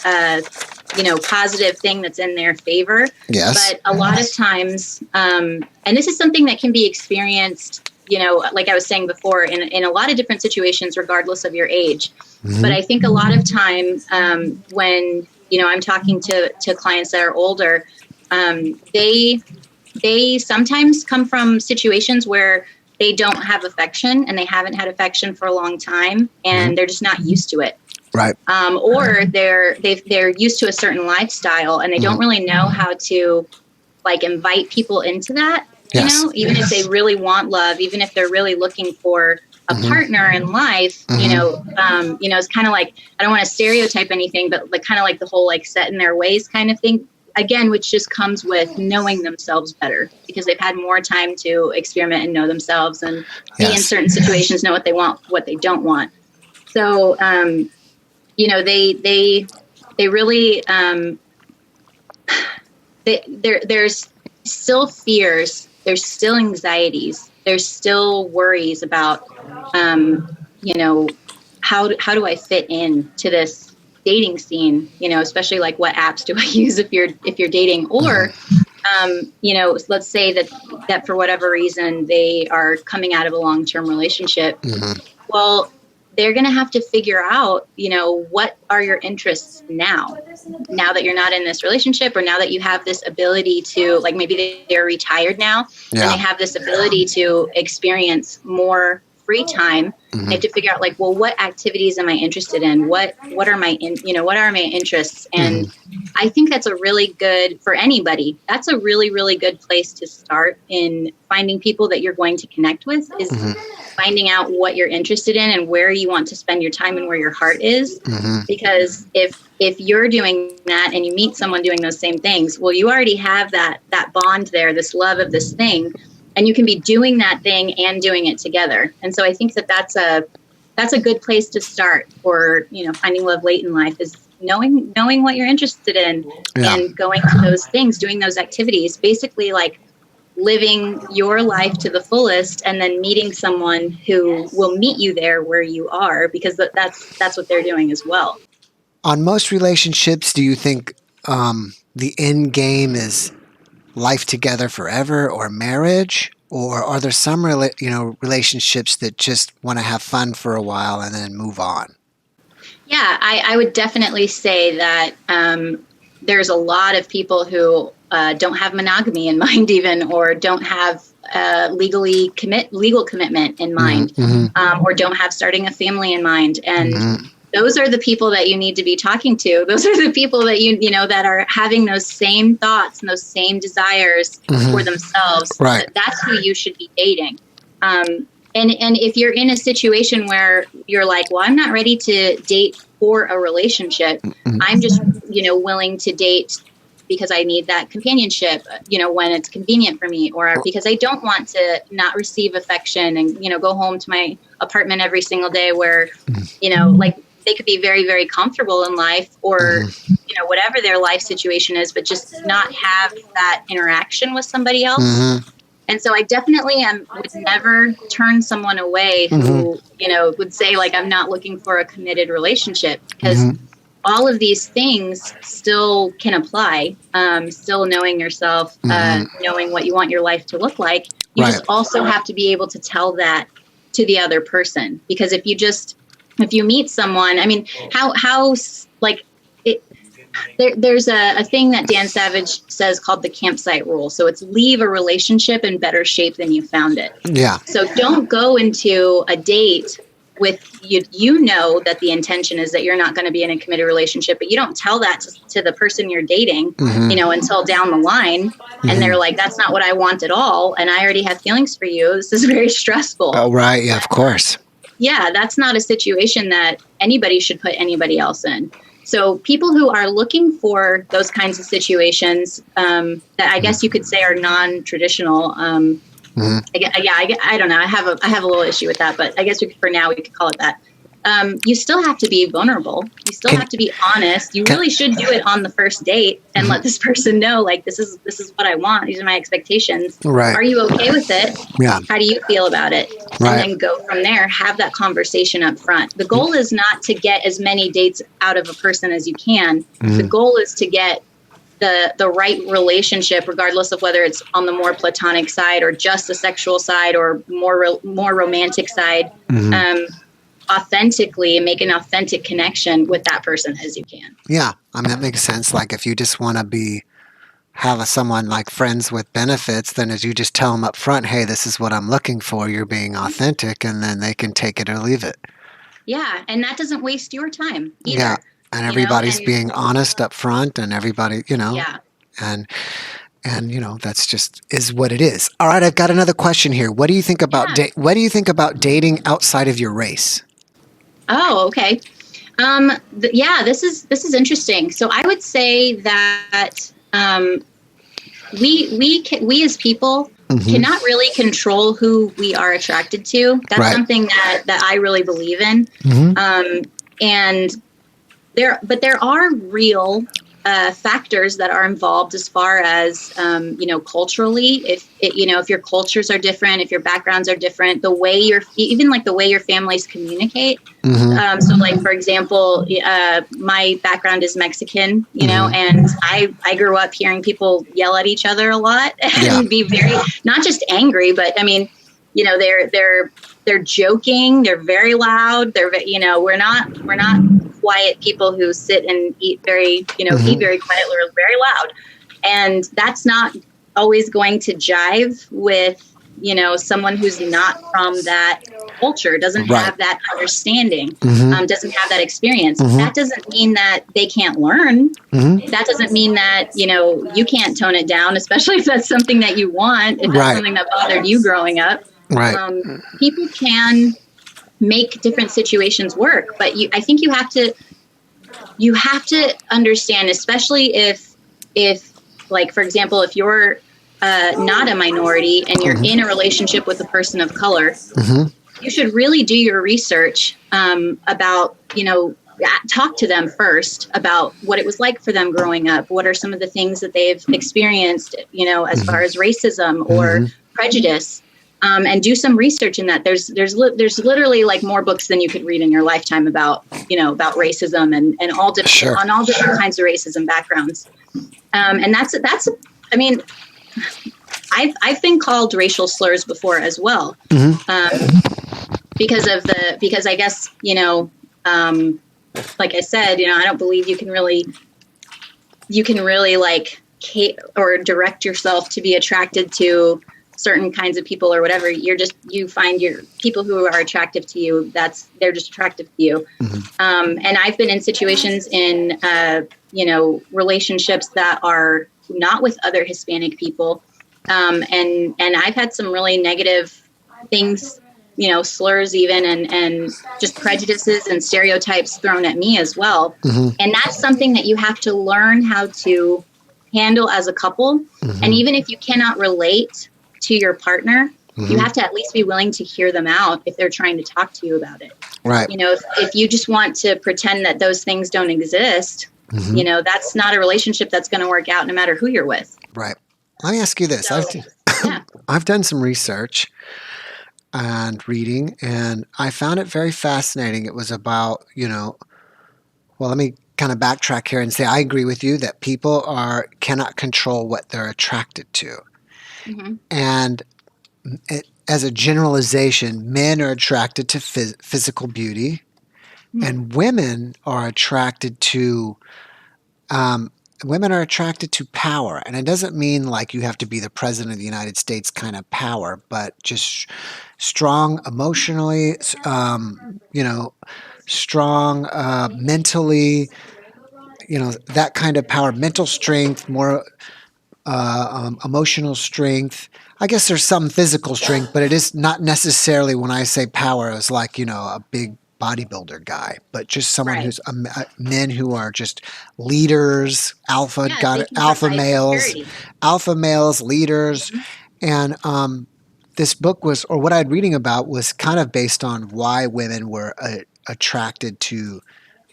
positive thing that's in their favor. Yes. But a lot of times, and this is something that can be experienced, like I was saying before, in a lot of different situations, regardless of your age. But I think a lot of time when, I'm talking to clients that are older, they sometimes come from situations where they don't have affection, and they haven't had affection for a long time, and they're just not used to it. Right. Or they're used to a certain lifestyle, and they don't really know how to like invite people into that. Even if they really want love, even if they're really looking for a partner in life, it's kind of like, I don't want to stereotype anything, but like kind of like the whole like set in their ways kind of thing. Again, which just comes with knowing themselves better, because they've had more time to experiment and know themselves, and be in certain situations, know what they want, what they don't want. So, they really, there's still fears, there's still anxieties, there's still worries about, how do I fit in to this dating scene, especially like what apps do I use if you're dating, or, let's say that for whatever reason they are coming out of a long-term relationship. Well, they're going to have to figure out, what are your interests now that you're not in this relationship, or now that you have this ability to, like, maybe they're retired now and they have this ability to experience more free time. I have to figure out, like, well, what activities am I interested in? What are my interests? And I think that's a really good, for anybody, that's a really, really good place to start in finding people that you're going to connect with, is finding out what you're interested in and where you want to spend your time and where your heart is. Because if you're doing that and you meet someone doing those same things, well, you already have that bond there, this love of this thing. And you can be doing that thing and doing it together. And so I think that's a good place to start for, finding love late in life, is knowing what you're interested in and going to those things, doing those activities, basically like living your life to the fullest, and then meeting someone who will meet you there where you are, because that's what they're doing as well. On most relationships, do you think the end game is life together forever, or marriage? Or are there some relationships that just want to have fun for a while and then move on? Yeah, I would definitely say that there's a lot of people who don't have monogamy in mind, even, or don't have legal commitment in mind, or don't have starting a family in mind. And those are the people that you need to be talking to. Those are the people that that are having those same thoughts and those same desires for themselves. Right. That's who you should be dating. And if you're in a situation where you're like, well, I'm not ready to date for a relationship, I'm just, willing to date because I need that companionship, when it's convenient for me, or because I don't want to not receive affection and, go home to my apartment every single day where, like, they could be very, very comfortable in life, or, whatever their life situation is, but just not have that interaction with somebody else. And so I definitely would never turn someone away who, would say, like, I'm not looking for a committed relationship, because all of these things still can apply. Still knowing yourself, knowing what you want your life to look like. You just also have to be able to tell that to the other person, because if you meet someone, I mean, there's a thing that Dan Savage says called the campsite rule. So it's leave a relationship in better shape than you found it. Yeah. So don't go into a date you know that the intention is that you're not going to be in a committed relationship, but you don't tell that to the person you're dating, until down the line. And they're like, that's not what I want at all. And I already have feelings for you. This is very stressful. Oh, right. Yeah, of course. Yeah, that's not a situation that anybody should put anybody else in. So people who are looking for those kinds of situations that I guess you could say are non-traditional. I don't know. I have a little issue with that, but I guess for now we could call it that. You still have to be vulnerable. You still have to be honest. You really should do it on the first date and let this person know, like, this is what I want. These are my expectations. Right. Are you okay with it? Yeah. How do you feel about it? Right. And then go from there. Have that conversation up front. The goal is not to get as many dates out of a person as you can. The goal is to get the right relationship, regardless of whether it's on the more platonic side or just the sexual side or more romantic side. Authentically, and make an authentic connection with that person as you can. Yeah, I mean, that makes sense. Like, if you just want to have someone like friends with benefits, then as you just tell them up front, hey, this is what I'm looking for, you're being authentic, and then they can take it or leave it. Yeah, and that doesn't waste your time either. Yeah, and everybody's being honest up front, and everybody, Yeah. and that's just is what it is. All right, I've got another question here. What do you think about what do you think about dating outside of your race? Oh, okay. This is interesting. So I would say that we as people cannot really control who we are attracted to. That's something that I really believe in. And there are real factors that are involved as far as culturally. If your cultures are different, if your backgrounds are different, the way your families communicate. So, like, for example, my background is Mexican, and I grew up hearing people yell at each other a lot and be very, not just angry, but I mean, they're joking. They're very loud. We're not quiet people who sit and eat very quietly or very loud. And that's not always going to jive with, someone who's not from that culture, doesn't have that understanding, doesn't have that experience. That doesn't mean that they can't learn. That doesn't mean that, you can't tone it down, especially if that's something that you want, if that's something that bothered you growing up. People can make different situations work, but I think you have to understand, especially if like, for example, if you're not a minority and you're in a relationship with a person of color, you should really do your research about, talk to them first about what it was like for them growing up. What are some of the things that they've experienced, as far as racism or prejudice. And do some research in that. There's literally like more books than you could read in your lifetime about racism and all different on all different kinds of racism backgrounds. And that's I mean, I've been called racial slurs before as well, because I guess like I said, I don't believe you can really like or direct yourself to be attracted to certain kinds of people or whatever. You find your people who are attractive to you, they're just attractive to you. And I've been in situations in, relationships that are not with other Hispanic people. And I've had some really negative things, slurs even, and just prejudices and stereotypes thrown at me as well. And that's something that you have to learn how to handle as a couple. And even if you cannot relate to your partner, you have to at least be willing to hear them out if they're trying to talk to you about it. Right. If you just want to pretend that those things don't exist, that's not a relationship that's going to work out no matter who you're with. Right. Let me ask you this. I've done some research and reading, and I found it very fascinating. It was about, let me kind of backtrack here and say I agree with you that people cannot control what they're attracted to. And as a generalization, men are attracted to physical beauty, and women are attracted to women are attracted to power, and it doesn't mean like you have to be the president of the United States kind of power, but just strong emotionally, strong mentally, that kind of power, mental strength, more emotional strength. I guess there's some physical strength, but it is not necessarily, when I say power, it's like, a big bodybuilder guy, but just someone Right. who's men who are just leaders, Yeah, they can provide security. alpha males, leaders. Mhm. And this book was, or what I'd reading about was kind of based on why women were attracted to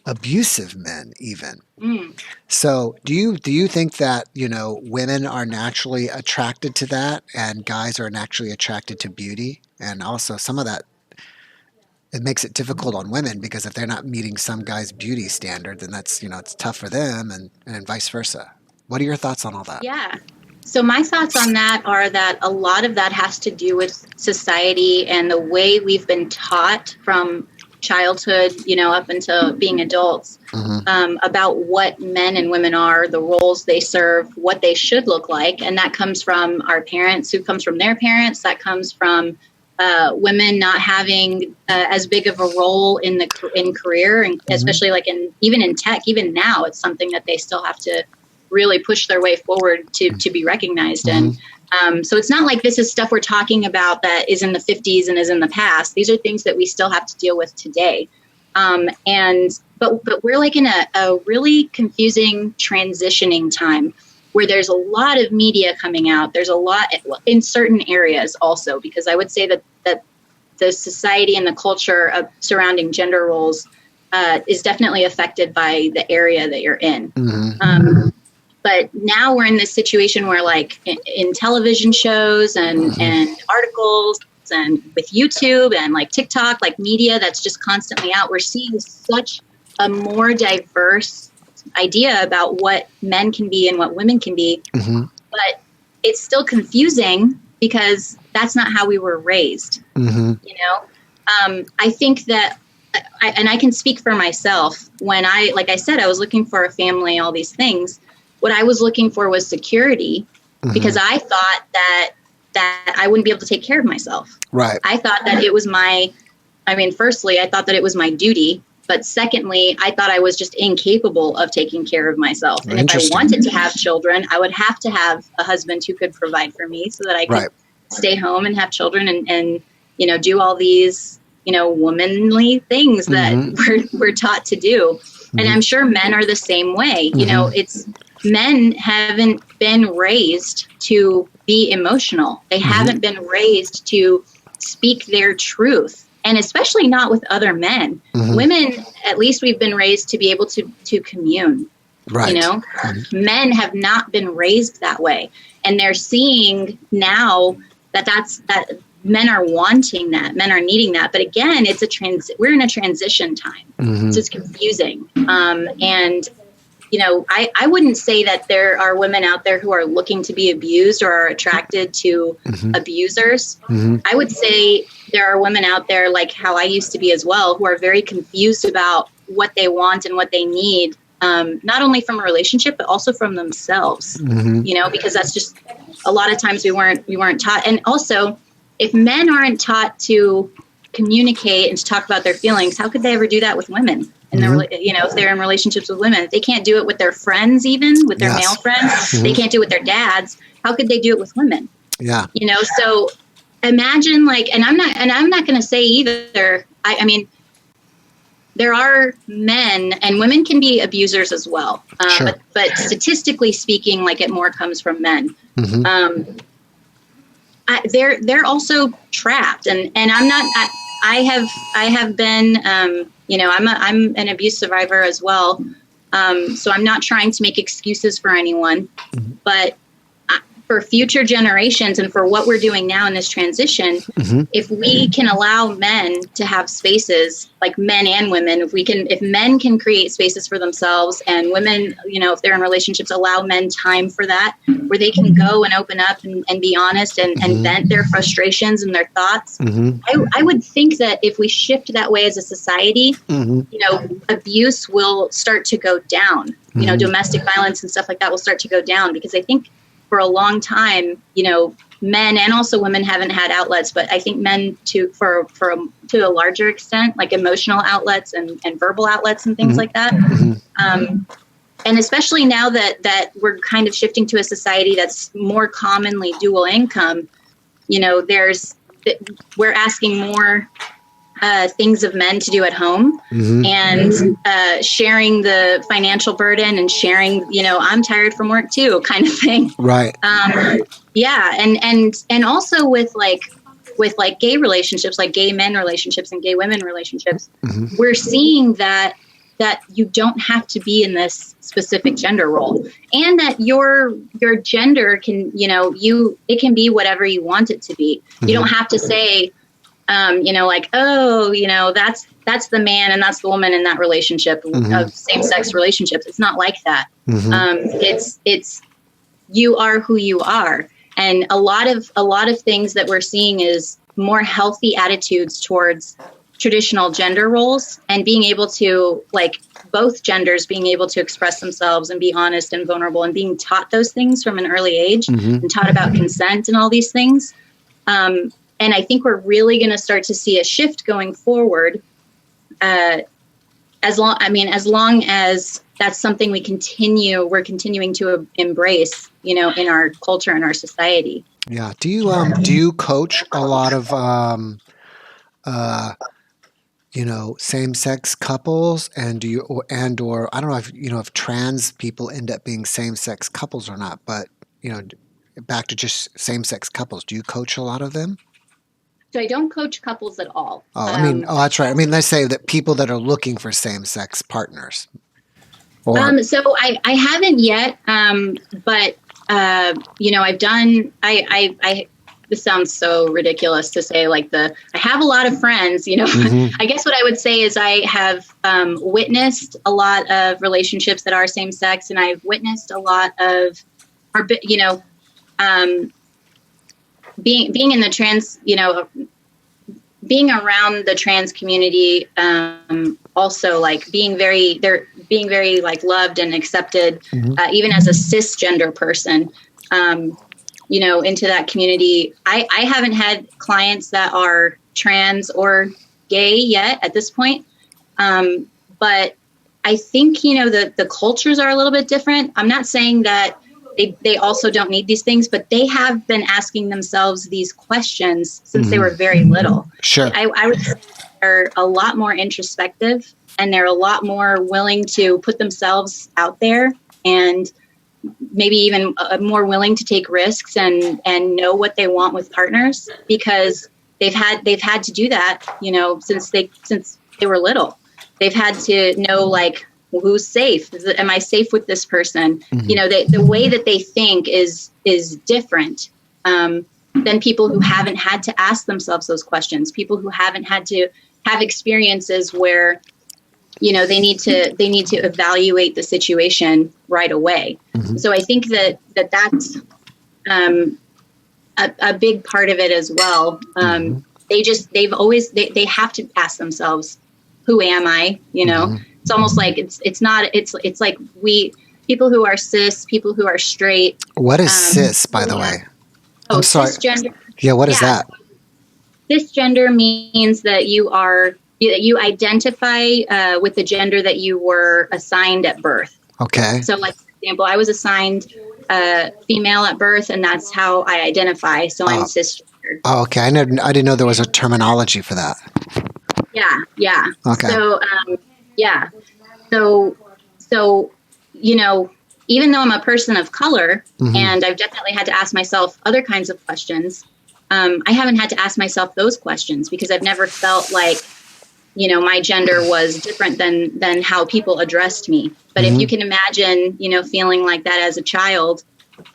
abusive men even. Mm. So do you think that, women are naturally attracted to that and guys are naturally attracted to beauty? And also some of that, it makes it difficult on women because if they're not meeting some guy's beauty standard, then that's, it's tough for them and vice versa. What are your thoughts on all that? Yeah. So my thoughts on that are that a lot of that has to do with society and the way we've been taught from childhood, up until being adults, about what men and women are, the roles they serve, what they should look like. And that comes from our parents, who comes from their parents. That comes from women not having as big of a role in career, and especially like even in tech. Even now, it's something that they still have to really push their way forward to be recognized in. So it's not like this is stuff we're talking about that is in the 50s and is in the past. These are things that we still have to deal with today. But we're like in a really confusing transitioning time where there's a lot of media coming out. There's a lot in certain areas also, because I would say that the society and the culture of surrounding gender roles is definitely affected by the area that you're in. But now we're in this situation where, like, in television shows and articles and with YouTube and like TikTok, like media that's just constantly out, we're seeing such a more diverse idea about what men can be and what women can be. But it's still confusing because that's not how we were raised. I think that, and I can speak for myself, when like I said, I was looking for a family, all these things. What I was looking for was security, because I thought that I wouldn't be able to take care of myself. Right. I thought that it was firstly, I thought that it was my duty. But secondly, I thought I was just incapable of taking care of myself. And if I wanted to have children, I would have to have a husband who could provide for me so that I could stay home and have children and do all these, womanly things that we're taught to do. And I'm sure men are the same way. Men haven't been raised to be emotional. They haven't been raised to speak their truth, and especially not with other men. Women, at least we've been raised to be able to commune. Right. Men have not been raised that way, and they're seeing now that men are wanting that, men are needing that. But again, we're in a transition time. So it's confusing. And I wouldn't say that there are women out there who are looking to be abused or are attracted to abusers. I would say there are women out there, like how I used to be as well, who are very confused about what they want and what they need, not only from a relationship, but also from themselves, because that's just a lot of times we weren't taught. And also, if men aren't taught to communicate and to talk about their feelings, how could they ever do that with women? And if they're in relationships with women, if they can't do it with their friends, even with their male friends, they can't do it with their dads. How could they do it with women? Yeah. So imagine and I'm not going to say either. I mean, there are men and women can be abusers as well. But statistically speaking, it more comes from men. They're also trapped, and I'm not. I have been. I'm an abuse survivor as well. So I'm not trying to make excuses for anyone, but for future generations and for what we're doing now in this transition, if we can allow men to have spaces, like men and women, if men can create spaces for themselves, and women, if they're in relationships, allow men time for that, where they can go and open up and be honest and vent their frustrations and their thoughts. I would think that if we shift that way as a society, abuse will start to go down. Domestic violence and stuff like that will start to go down, because I think for a long time, men and also women haven't had outlets, but I think men to a larger extent, like emotional outlets and verbal outlets and things like that. And especially now that we're kind of shifting to a society that's more commonly dual income, we're asking more things of men to do at home, and sharing the financial burden and sharing, I'm tired from work too, kind of thing. Right. And also with gay relationships, like gay men relationships and gay women relationships, we're seeing that you don't have to be in this specific gender role, and that your gender can, it can be whatever you want it to be. You don't have to say, that's the man and that's the woman in that relationship of same-sex relationships. It's not like that. It's you are who you are. And a lot of things that we're seeing is more healthy attitudes towards traditional gender roles, and being able to, both genders being able to express themselves and be honest and vulnerable, and being taught those things from an early age, and taught about consent and all these things. And I think we're really going to start to see a shift going forward, as long as that's something we're continuing to embrace, in our culture and our society. Yeah. Do you coach a lot of same-sex couples, and or I don't know if trans people end up being same-sex couples or not, but back to just same-sex couples, do you coach a lot of them? So I don't coach couples at all. That's right. They say that people that are looking for same-sex partners. So I haven't yet, but I've done. This sounds so ridiculous to say. I have a lot of friends. I guess what I would say is I have witnessed a lot of relationships that are same-sex, and I've witnessed a lot of, being in the trans, being around the trans community, also being very loved and accepted, even as a cisgender person, into that community. I haven't had clients that are trans or gay yet at this point. But I think, the cultures are a little bit different. I'm not saying that they also don't need these things, but they have been asking themselves these questions since they were very little. Sure. I would say they're a lot more introspective, and they're a lot more willing to put themselves out there, and maybe even more willing to take risks and know what they want with partners, because they've had to do that, since they were little. They've had to know, who's safe? Am I safe with this person? The way that they think is different than people who haven't had to ask themselves those questions. People who haven't had to have experiences where, they need to evaluate the situation right away. So I think that's a big part of it as well. They have to ask themselves, who am I? It's almost like it's like people who are cis, people who are straight. What is cis, by the way? I'm sorry. Cisgender. Yeah, what is that? Cisgender means that you identify with the gender that you were assigned at birth. Okay. So, for example, I was assigned female at birth, and that's how I identify. So I'm cisgender. Oh, okay. I didn't know there was a terminology for that. Yeah. Okay. So, So, even though I'm a person of color, and I've definitely had to ask myself other kinds of questions, I haven't had to ask myself those questions, because I've never felt like, my gender was different than how people addressed me. But if you can imagine, feeling like that as a child,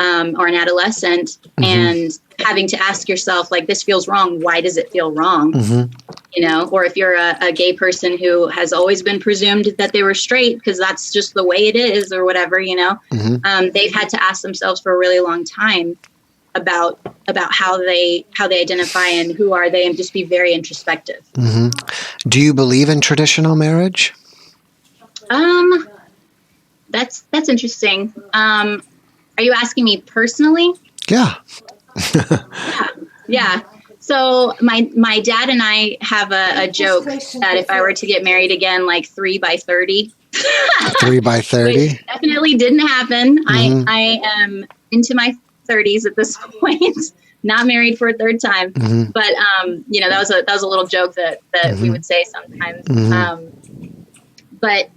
or an adolescent, and having to ask yourself, like, this feels wrong. Why does it feel wrong? You know, or if you're a gay person who has always been presumed that they were straight because that's just the way it is, or whatever, you know, they've had to ask themselves for a really long time about how they identify and who are they, and just be very introspective. Do you believe in traditional marriage? That's interesting. Are you asking me personally? Yeah. Yeah. So my dad and I have a joke that if I were to get married again, like 3 by 30, 3 by 30? Definitely didn't happen. I am into my 30s at this point, not married for a third time. But you know, that was a little joke that we would say sometimes. But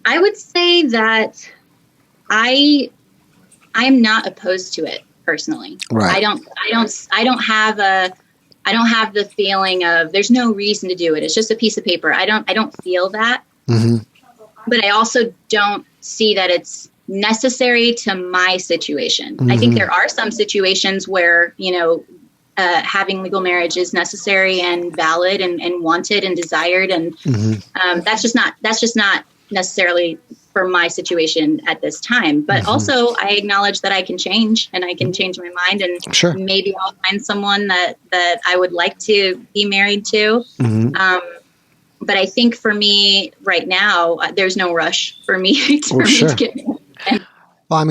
I would say that I'm not opposed to it personally. Right. I don't have the feeling of there's no reason to do it. It's just a piece of paper. I don't feel that. But I also don't see that it's necessary to my situation. I think there are some situations where, you know, having legal marriage is necessary and valid and wanted and desired. And that's just not necessarily for my situation at this time. But also I acknowledge that I can change, and I can change my mind, and maybe I'll find someone that I would like to be married to. But I think for me right now, there's no rush for me to get married. Well,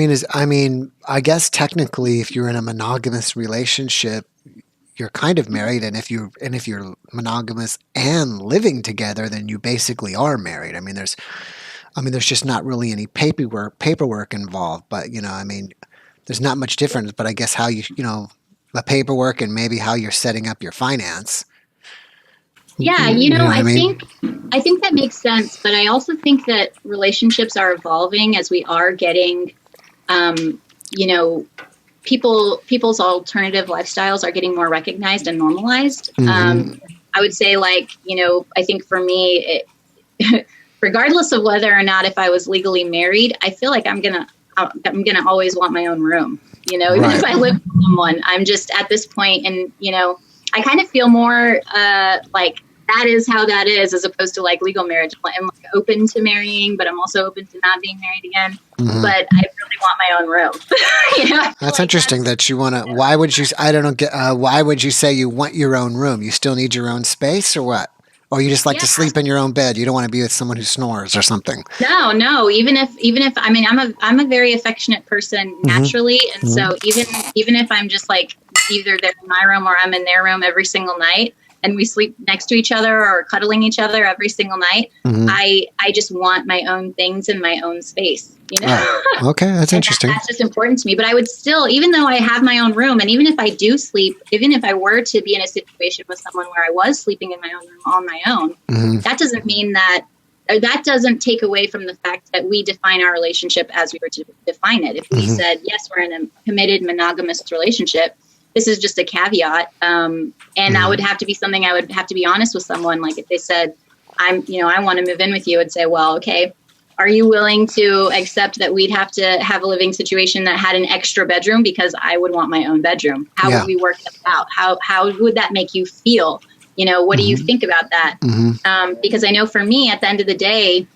I guess technically, if you're in a monogamous relationship, you're kind of married, and if you're monogamous and living together, then you basically are married. I mean, there's just not really any paperwork involved. But you know, I mean, there's not much difference. But I guess how you know, the paperwork and maybe how you're setting up your finance. Yeah, you know, I think that makes sense. But I also think that relationships are evolving as we are getting, you know, people's alternative lifestyles are getting more recognized and normalized. I would say, like, you know, I think for me, regardless of whether or not if I was legally married, I feel like I'm gonna always want my own room. You know, even if I live with someone, I'm just at this point, and you know, I kind of feel more like that is how that is, as opposed to like legal marriage. I'm like open to marrying, but I'm also open to not being married again. But I really want my own room. You know, that's like interesting that you want to. Why would you? I don't get. Why would you say you want your own room? You still need your own space, or what? Or you just like to sleep in your own bed? You don't want to be with someone who snores or something? No. Even if I mean, I'm a very affectionate person naturally, and so even if I'm just like either they're in my room or I'm in their room every single night, and we sleep next to each other or cuddling each other every single night, I just want my own things in my own space, you know? Oh, okay, that's interesting. That's just important to me. But I would still, even though I have my own room, and even if I do sleep, even if I were to be in a situation with someone where I was sleeping in my own room on my own, that doesn't mean that, or that doesn't take away from the fact that we define our relationship as we were to define it. If we said, yes, we're in a committed monogamous relationship, this is just a caveat. And that would have to be something I would have to be honest with someone. Like if they said, I want to move in with you, I'd say, well, okay, are you willing to accept that we'd have to have a living situation that had an extra bedroom because I would want my own bedroom? How would we work that out? How would that make you feel? You know, what do you think about that? Because I know for me, at the end of the day,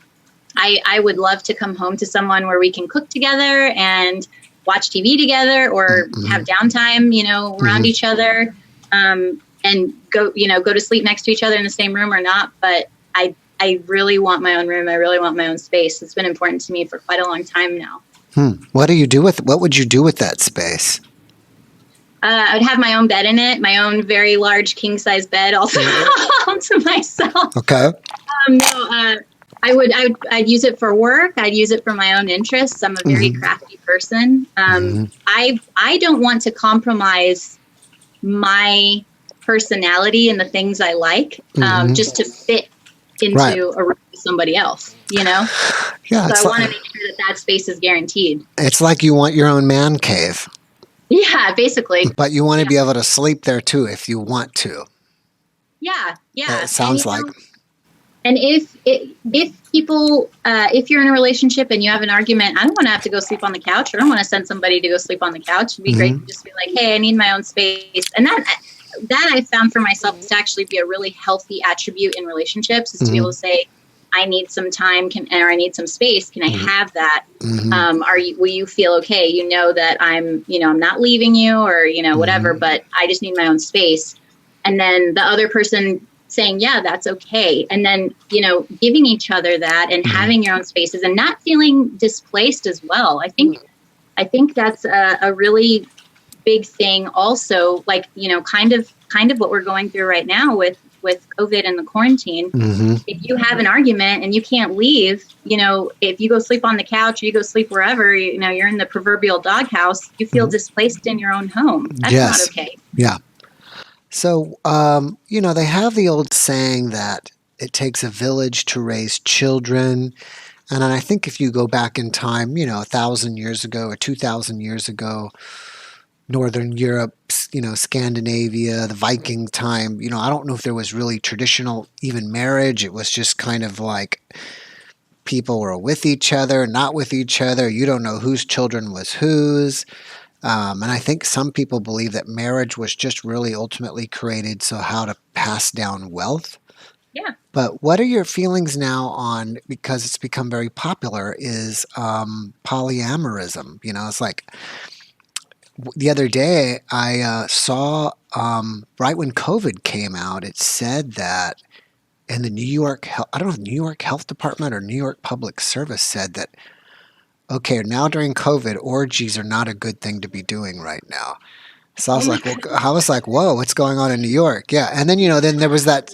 I would love to come home to someone where we can cook together and watch TV together, or have downtime, you know, around each other, and go to sleep next to each other in the same room or not. But I really want my own room. I really want my own space. It's been important to me for quite a long time now. What would you do with that space? I would have my own bed in it, my own very large king size bed also to myself. Okay. I'd use it for work. I'd use it for my own interests. I'm a very crafty person. I don't want to compromise my personality and the things I like, just to fit into a room with somebody else, you know? Yeah. So I want to make sure that space is guaranteed. It's like you want your own man cave. Yeah, basically. But you want to be able to sleep there too if you want to. Yeah. It sounds like. And if people, if you're in a relationship and you have an argument, I don't want to have to go sleep on the couch. I don't want to send somebody to go sleep on the couch. It'd be great to just be like, hey, I need my own space. And that I found for myself is to actually be a really healthy attribute in relationships, is to be able to say, I need some time, or I need some space. Can I have that? Will you feel okay? You know that I'm not leaving you, or, whatever, but I just need my own space. And then the other person saying, yeah, that's okay. And then, giving each other that and having your own spaces and not feeling displaced as well. I think that's a really big thing also, like, kind of what we're going through right now with COVID and the quarantine. If you have an argument and you can't leave, if you go sleep on the couch or you go sleep wherever, you're in the proverbial doghouse, you feel displaced in your own home. That's not okay. Yeah. So, they have the old saying that it takes a village to raise children. And I think if you go back in time, 1,000 years ago or 2,000 years ago, Northern Europe, Scandinavia, the Viking time, I don't know if there was really traditional even marriage. It was just kind of like people were with each other, not with each other. You don't know whose children was whose. And I think some people believe that marriage was just really ultimately created so how to pass down wealth. Yeah. But what are your feelings now on, because it's become very popular, is polyamorism? It's like the other day I saw right when COVID came out, it said that in the New York Health Department or New York Public Service said that, okay, now during COVID, orgies are not a good thing to be doing right now. So I was like, whoa, what's going on in New York? Yeah. And then, then there was that.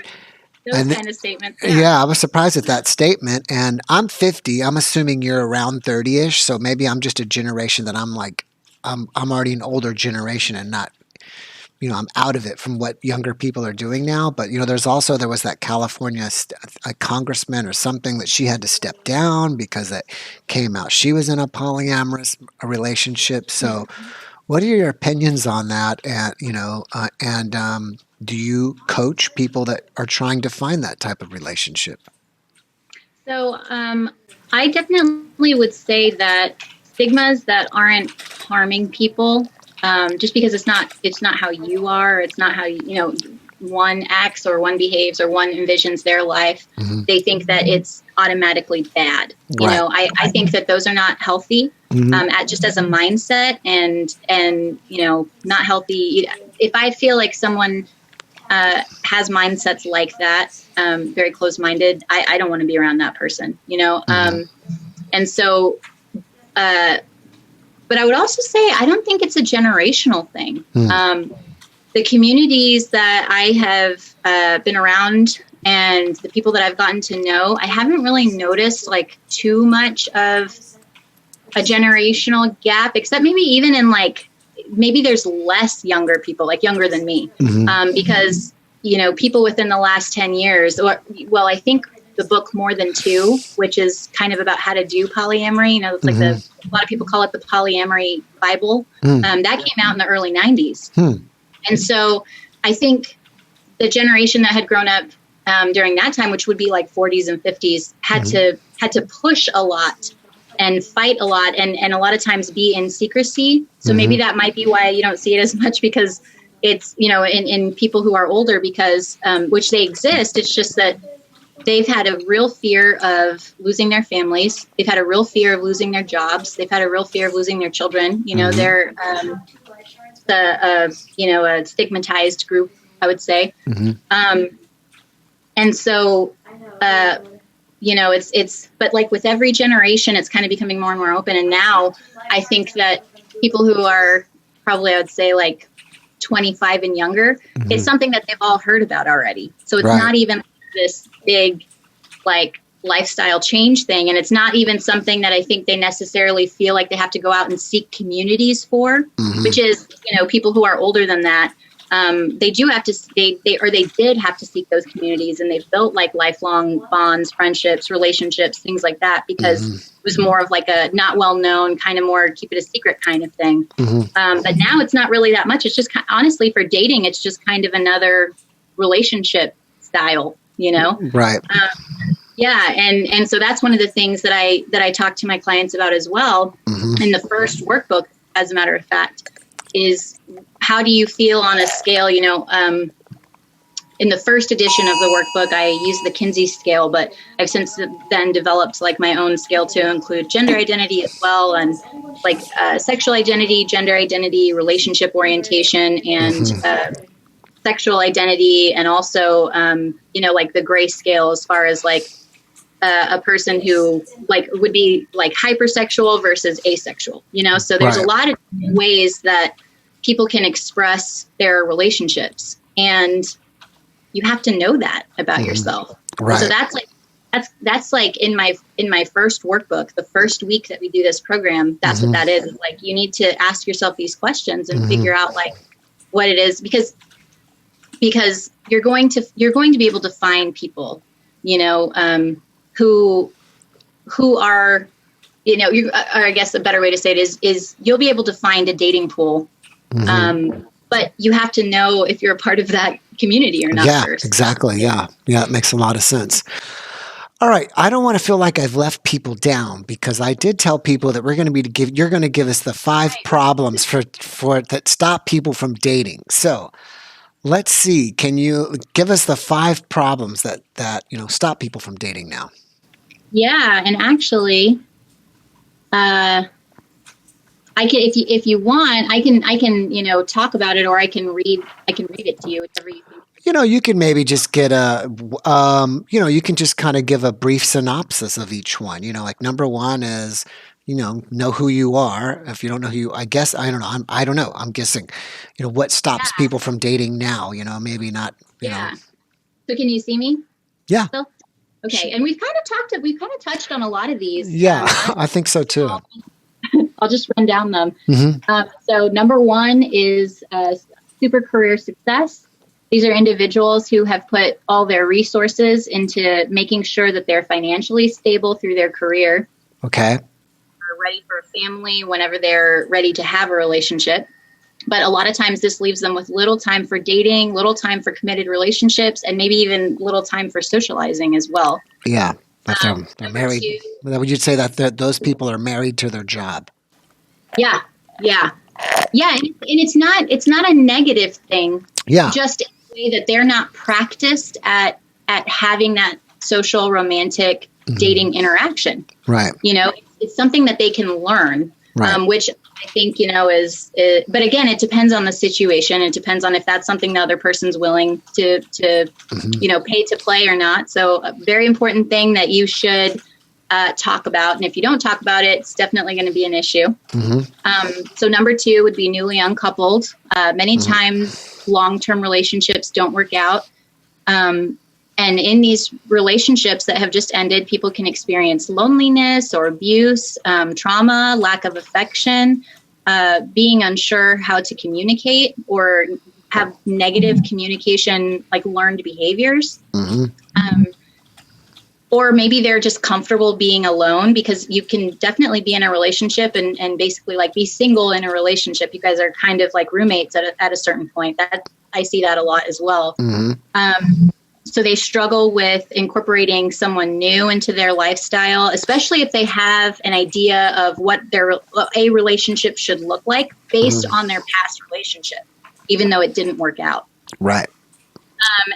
Those kind of statements. Yeah, I was surprised at that statement. And I'm 50. I'm assuming you're around 30-ish. So maybe I'm just a generation that I'm like, I'm already an older generation and not, I'm out of it from what younger people are doing now. But, there was that California a congressman or something that she had to step down because it came out she was in a polyamorous relationship. So what are your opinions on that? And, do you coach people that are trying to find that type of relationship? So I definitely would say that stigmas that aren't harming people, just because it's not how you are, it's not how one acts or one behaves or one envisions their life. They think that it's automatically bad. Right. I think that those are not healthy, just as a mindset, and not healthy. If I feel like someone has mindsets like that, very closed-minded, I don't want to be around that person. And so. But I would also say I don't think it's a generational thing. The communities that I have been around and the people that I've gotten to know, I haven't really noticed like too much of a generational gap, except maybe even in maybe there's less younger people, like younger than me, because, people within the last 10 years, I think the book More Than Two, which is kind of about how to do polyamory. It's like a lot of people call it the polyamory Bible. That came out in the early 90s. And so I think the generation that had grown up during that time, which would be like 40s and 50s, had to push a lot and fight a lot and a lot of times be in secrecy. So maybe that might be why you don't see it as much, because it's, in people who are older, because which they exist. It's just that they've had a real fear of losing their families. They've had a real fear of losing their jobs. They've had a real fear of losing their children. They're a stigmatized group, I would say. And so, but like with every generation, it's kind of becoming more and more open. And now I think that people who are probably, I would say like 25 and younger, it's something that they've all heard about already. So it's not even this big like lifestyle change thing, and it's not even something that I think they necessarily feel like they have to go out and seek communities for, which is people who are older than that, they do have to they did have to seek those communities, and they've built like lifelong bonds, friendships, relationships, things like that, because it was more of like a not well known, kind of more keep it a secret kind of thing. But now it's not really that much. It's just honestly for dating, it's just kind of another relationship style. Right. Yeah. And so that's one of the things that I talk to my clients about as well. In the first workbook, as a matter of fact, is how do you feel on a scale, in the first edition of the workbook, I used the Kinsey scale, but I've since then developed like my own scale to include gender identity as well. And like sexual identity, gender identity, relationship orientation, and sexual identity. And also, like the gray scale as far as like a person who like would be like hypersexual versus asexual, so there's a lot of ways that people can express their relationships, and you have to know that about yourself. Right. So that's like in my first workbook, the first week that we do this program, that's what that is. Like you need to ask yourself these questions and figure out like what it is, because you're going to be able to find people, who are, or I guess a better way to say it is you'll be able to find a dating pool. But you have to know if you're a part of that community or not first. Exactly. Yeah. It makes a lot of sense. All right. I don't want to feel like I've left people down, because I did tell people that you're going to give us the 5 problems for that stop people from dating. So let's see. Can you give us the 5 problems that stop people from dating now? Yeah. And actually, I can, if you want, I can, talk about it, or I can read it to you, whatever you think. You can maybe just get you can just kind of give a brief synopsis of each one. Like number 1 is, know who you are. If you don't know I guess, I don't know. I don't know. I'm guessing, what stops people from dating now, maybe not, know. So can you see me? Yeah. Still? Okay. And we've kind of touched on a lot of these. Yeah, I think so too. I'll just run down them. So number 1 is super career success. These are individuals who have put all their resources into making sure that they're financially stable through their career. Okay. Are ready for a family whenever they're ready to have a relationship. But a lot of times this leaves them with little time for dating, little time for committed relationships, and maybe even little time for socializing as well. Yeah. But they're married. Would you say that those people are married to their job? Yeah. And it's not a negative thing. Yeah. Just in a way that they're not practiced at having that social romantic dating interaction. Right. It's something that they can learn, which I think, but again, it depends on the situation. It depends on if that's something the other person's willing to pay to play or not. So a very important thing that you should talk about. And if you don't talk about it, it's definitely going to be an issue. So number 2 would be newly uncoupled. Many times long-term relationships don't work out. And in these relationships that have just ended, people can experience loneliness or abuse, trauma, lack of affection, being unsure how to communicate, or have negative communication, like learned behaviors. Or maybe they're just comfortable being alone, because you can definitely be in a relationship and basically like be single in a relationship. You guys are kind of like roommates at a certain point. That I see that a lot as well. So they struggle with incorporating someone new into their lifestyle, especially if they have an idea of what a relationship should look like based on their past relationship, even though it didn't work out. Right.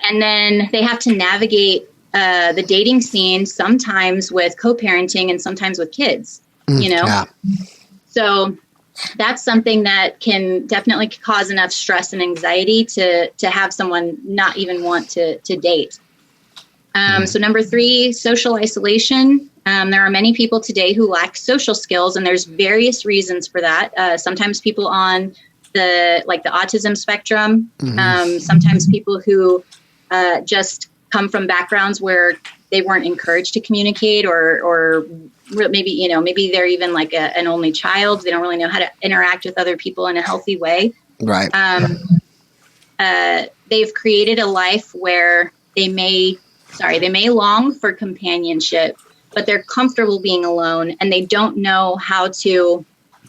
And then they have to navigate the dating scene, sometimes with co-parenting and sometimes with kids, Yeah. So that's something that can definitely cause enough stress and anxiety to have someone not even want to date. So number 3, social isolation. There are many people today who lack social skills, and there's various reasons for that. Sometimes people on the autism spectrum, sometimes people who just come from backgrounds where they weren't encouraged to communicate, or maybe they're even like an only child. They don't really know how to interact with other people in a healthy way. Right. They've created a life where they may long for companionship, but they're comfortable being alone, and they don't know how to.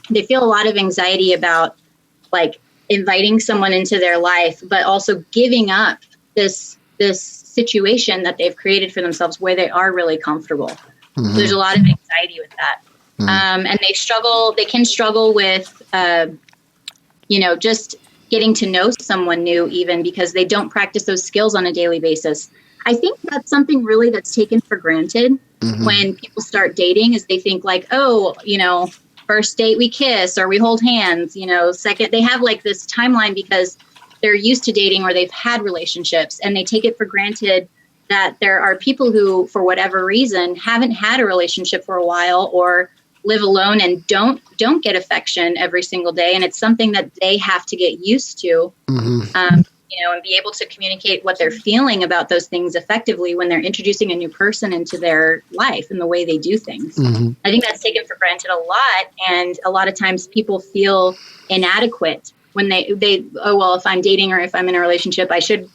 They feel a lot of anxiety about like inviting someone into their life, but also giving up this situation that they've created for themselves where they are really comfortable. So there's a lot of anxiety with that. And they can struggle with, just getting to know someone new, even because they don't practice those skills on a daily basis. I think that's something really that's taken for granted when people start dating, is they think like, oh, first date we kiss or we hold hands, second, they have like this timeline because they're used to dating or they've had relationships, and they take it for granted that there are people who, for whatever reason, haven't had a relationship for a while or live alone and don't get affection every single day. And it's something that they have to get used to, and be able to communicate what they're feeling about those things effectively when they're introducing a new person into their life and the way they do things. I think that's taken for granted a lot. And a lot of times people feel inadequate when they, oh, well, if I'm dating or if I'm in a relationship, I should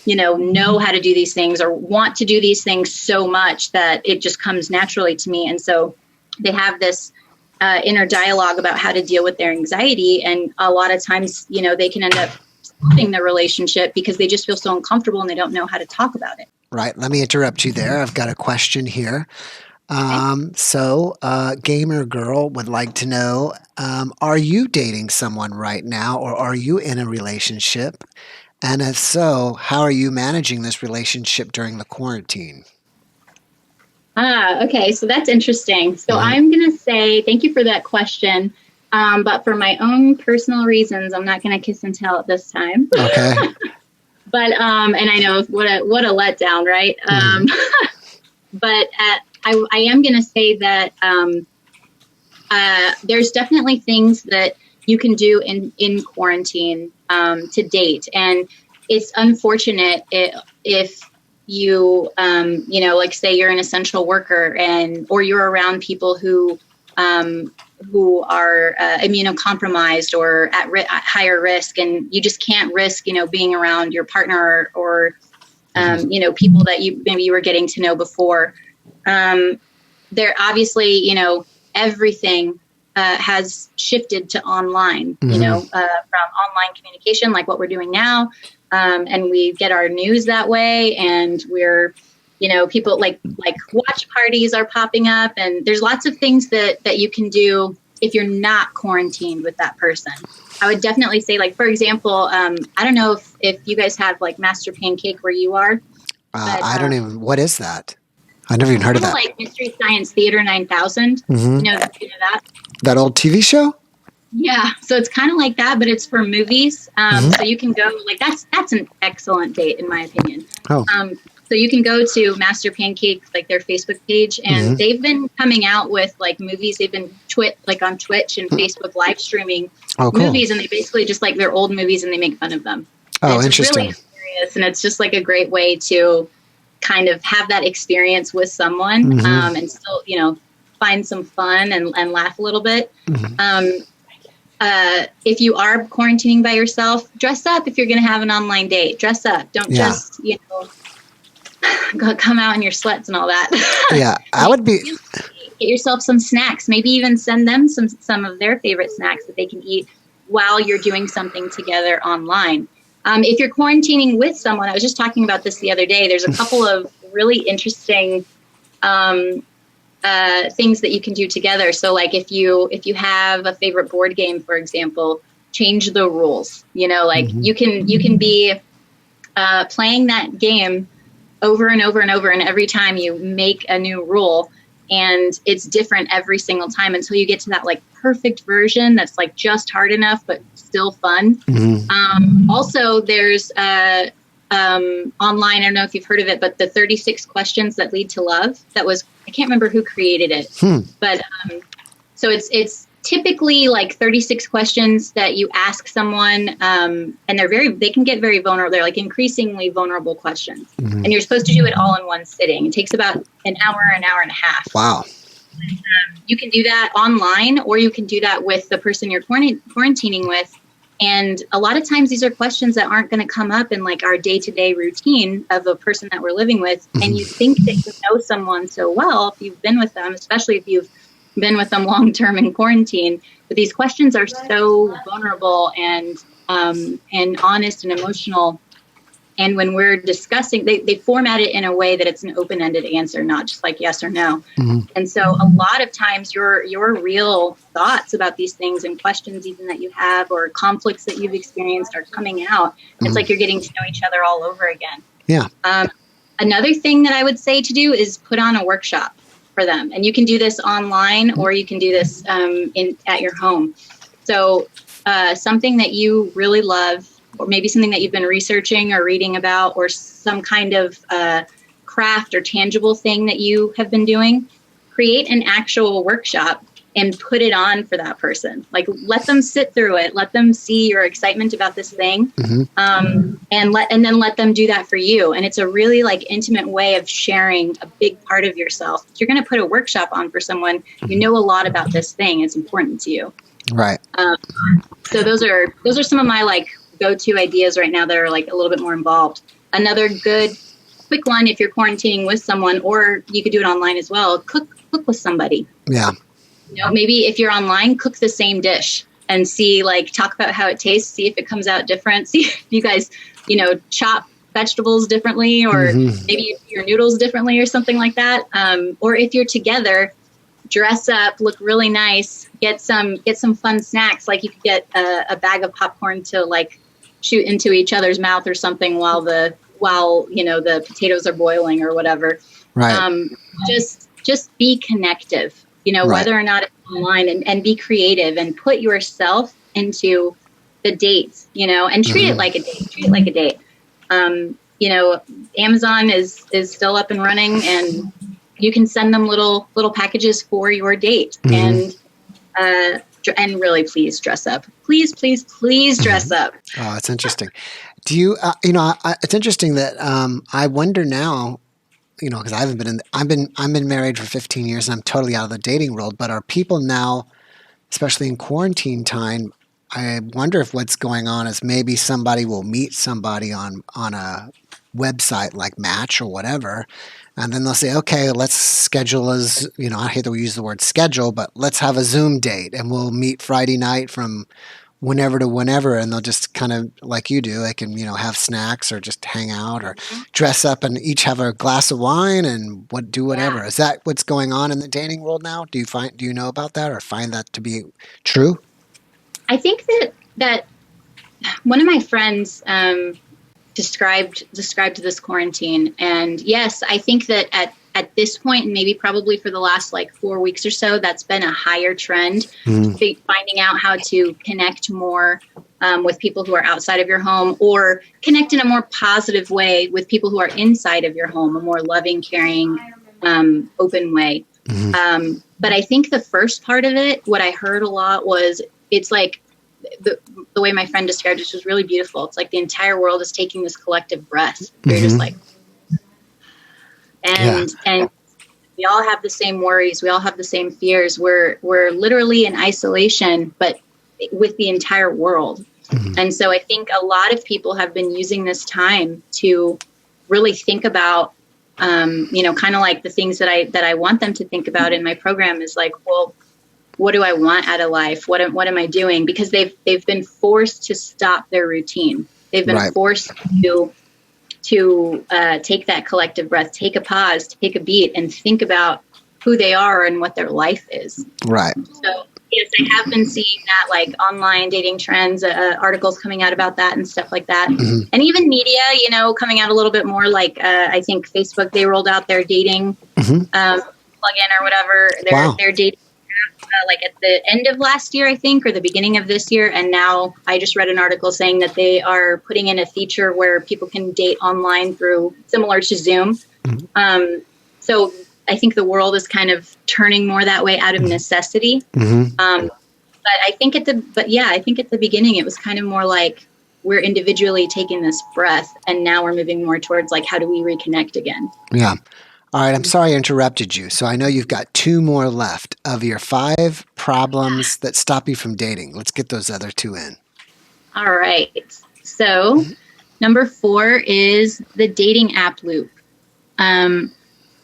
know how to do these things or want to do these things so much that it just comes naturally to me. And so they have this inner dialogue about how to deal with their anxiety. And a lot of times, they can end up stopping the relationship because they just feel so uncomfortable and they don't know how to talk about it. Right. Let me interrupt you there. I've got a question here. So Gamer Girl would like to know, are you dating someone right now, or are you in a relationship? And if so, how are you managing this relationship during the quarantine? Okay. So that's interesting. So I'm going to say, thank you for that question. But for my own personal reasons, I'm not going to kiss and tell at this time. Okay. But, and I know what a letdown, right? But I am going to say that there's definitely things that you can do in quarantine to date. And it's unfortunate if you, like say you're an essential worker or you're around people who are immunocompromised or at higher risk, and you just can't risk, being around your partner or people that you were getting to know before. There obviously, everything has shifted to online, from online communication, like what we're doing now. And we get our news that way, and we're, people like watch parties are popping up, and there's lots of things that you can do if you're not quarantined with that person. I would definitely say, like, for example, I don't know if you guys have like Master Pancake where you are. But, I don't even, what is that? I never even heard of that. Like Mystery Science Theater 9000. You know that? That old TV show? Yeah. So it's kind of like that, but it's for movies. So you can go, like, that's an excellent date, in my opinion. Oh. So you can go to Master Pancake, like their Facebook page, and they've been coming out with like movies. They've been on Twitch and Facebook live streaming movies, and they basically just like their old movies and they make fun of them. Oh, it's interesting. Really hilarious, and it's just like a great way to kind of have that experience with someone, and still, find some fun and laugh a little bit. If you are quarantining by yourself, dress up. If you're going to have an online date, dress up. Don't just, come out in your sweats and all that. Yeah, I would be. Get yourself some snacks. Maybe even send them some of their favorite snacks that they can eat while you're doing something together online. If you're quarantining with someone, I was just talking about this the other day. There's a couple of really interesting things that you can do together. So, like if you have a favorite board game, for example, change the rules. You can be playing that game over and over and over, and every time you make a new rule, and it's different every single time until you get to that like perfect version that's like just hard enough but still fun. Also, there's online, I don't know if you've heard of it, but the 36 questions that lead to love. I can't remember who created it, but so it's typically like 36 questions that you ask someone, and they can get very vulnerable. They're like increasingly vulnerable questions, and you're supposed to do it all in one sitting. It takes about an hour and a half. Wow. You can do that online, or you can do that with the person you're quarantining with. And a lot of times these are questions that aren't going to come up in like our day-to-day routine of a person that we're living with. And you think that you know someone so well if you've been with them, especially if you've been with them long-term in quarantine. But these questions are so vulnerable and honest and emotional And when we're discussing, they format it in a way that it's an open-ended answer, not just like yes or no. And so a lot of times your real thoughts about these things and questions even that you have or conflicts that you've experienced are coming out. It's like you're getting to know each other all over again. Yeah. Another thing that I would say to do is put on a workshop for them. And you can do this online or you can do this at your home. So something that you really love, or maybe something that you've been researching or reading about, or some kind of craft or tangible thing that you have been doing, create an actual workshop and put it on for that person. Like, let them sit through it. Let them see your excitement about this thing. And then let them do that for you. And it's a really like intimate way of sharing a big part of yourself. If you're going to put a workshop on for someone, you know a lot about this thing. It's important to you. Right. So those are some of my like go-to ideas right now that are like a little bit more involved. Another good quick one, if you're quarantining with someone, or you could do it online as well, cook with somebody. Yeah. You know, maybe if you're online, cook the same dish and see, like, talk about how it tastes, see if it comes out different, see if you guys, you know, chop vegetables differently, or maybe you do your noodles differently or something like that. Or if you're together, dress up, look really nice, get some fun snacks. Like you could get a bag of popcorn to like shoot into each other's mouth or something while you know the potatoes are boiling or whatever. Right. Just be connective. You know, Right. whether or not it's online, and be creative and put yourself into the dates, you know, and treat it like a date. Treat it like a date. You know, Amazon is still up and running, and you can send them little packages for your date. And really, please dress up. Please dress up. Oh, it's interesting. Do you, you know, it's interesting that I wonder now, you know, because I've been married for 15 years and I'm totally out of the dating world, but are people now, especially in quarantine time, I wonder if what's going on is maybe somebody will meet somebody on a website like Match or whatever, and then they'll say, okay, let's schedule as, you know, I hate that we use the word schedule, but let's have a Zoom date and we'll meet Friday night from whenever to whenever, and they'll just kind of like you do, they can, you know, have snacks or just hang out or dress up and each have a glass of wine and do whatever. Yeah. Is that what's going on in the dating world now? Do you know about that or find that to be true? I think that one of my friends described this quarantine, and yes, I think that at this point, and maybe probably for the last like 4 weeks or so, that's been a higher trend. Finding out how to connect more with people who are outside of your home, or connect in a more positive way with people who are inside of your home, a more loving, caring, open way. But I think the first part of it, what I heard a lot was, it's like the way my friend described it was really beautiful. It's like the entire world is taking this collective breath. You're just like, and we all have the same worries. We all have the same fears. We're literally in isolation, but with the entire world. And so I think a lot of people have been using this time to really think about, you know, kind of like the things that I want them to think about in my program is like, well, what do I want out of life? What am I doing? Because they've been forced to stop their routine. They've been forced to take that collective breath, take a pause, take a beat, and think about who they are and what their life is. Right. So yes, I have been seeing that, like online dating trends, articles coming out about that and stuff like that. And even media, you know, coming out a little bit more, like I think Facebook, they rolled out their dating plugin or whatever, their dating like at the end of last year, I think, or the beginning of this year. And now I just read an article saying that they are putting in a feature where people can date online through, similar to Zoom. So I think the world is kind of turning more that way out of necessity. But I think at the beginning, it was kind of more like we're individually taking this breath, and now we're moving more towards like, how do we reconnect again? Yeah. All right, I'm sorry I interrupted you. So I know you've got 2 more left of your 5 problems that stop you from dating. Let's get those other 2 in. All right. So number 4 is the dating app loop.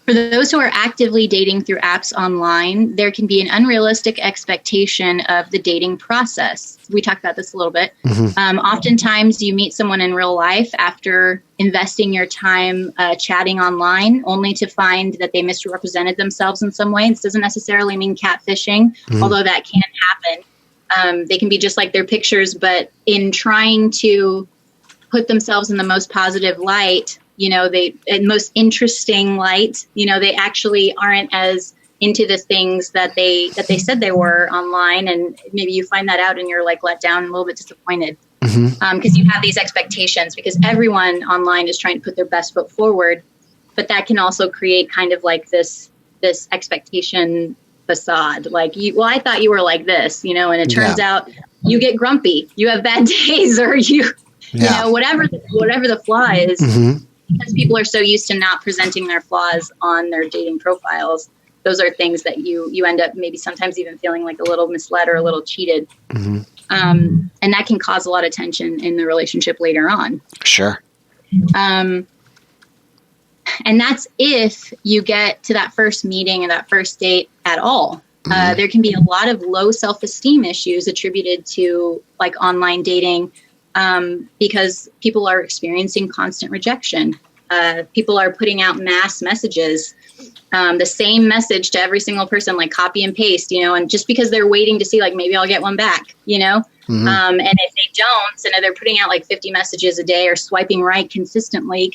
For those who are actively dating through apps online, there can be an unrealistic expectation of the dating process. We talked about this a little bit. Oftentimes, you meet someone in real life after investing your time chatting online, only to find that they misrepresented themselves in some way. This doesn't necessarily mean catfishing, although that can happen. They can be just like their pictures, but in trying to put themselves in the most positive light, most interesting light, they actually aren't as into the things that they said they were online. And maybe you find that out and you're like let down and a little bit disappointed because you have these expectations, because everyone online is trying to put their best foot forward. But that can also create kind of like this expectation facade. Like, I thought you were like this, and it turns out you get grumpy, you have bad days, or whatever the flaw is. Because people are so used to not presenting their flaws on their dating profiles, those are things that you end up maybe sometimes even feeling like a little misled or a little cheated. And that can cause a lot of tension in the relationship later on. Sure. And that's if you get to that first meeting or that first date at all. There can be a lot of low self-esteem issues attributed to like online dating, because people are experiencing constant rejection. People are putting out mass messages, the same message to every single person, like copy and paste, and just because they're waiting to see, like, maybe I'll get one back, and if they don't, they're putting out like 50 messages a day or swiping right consistently,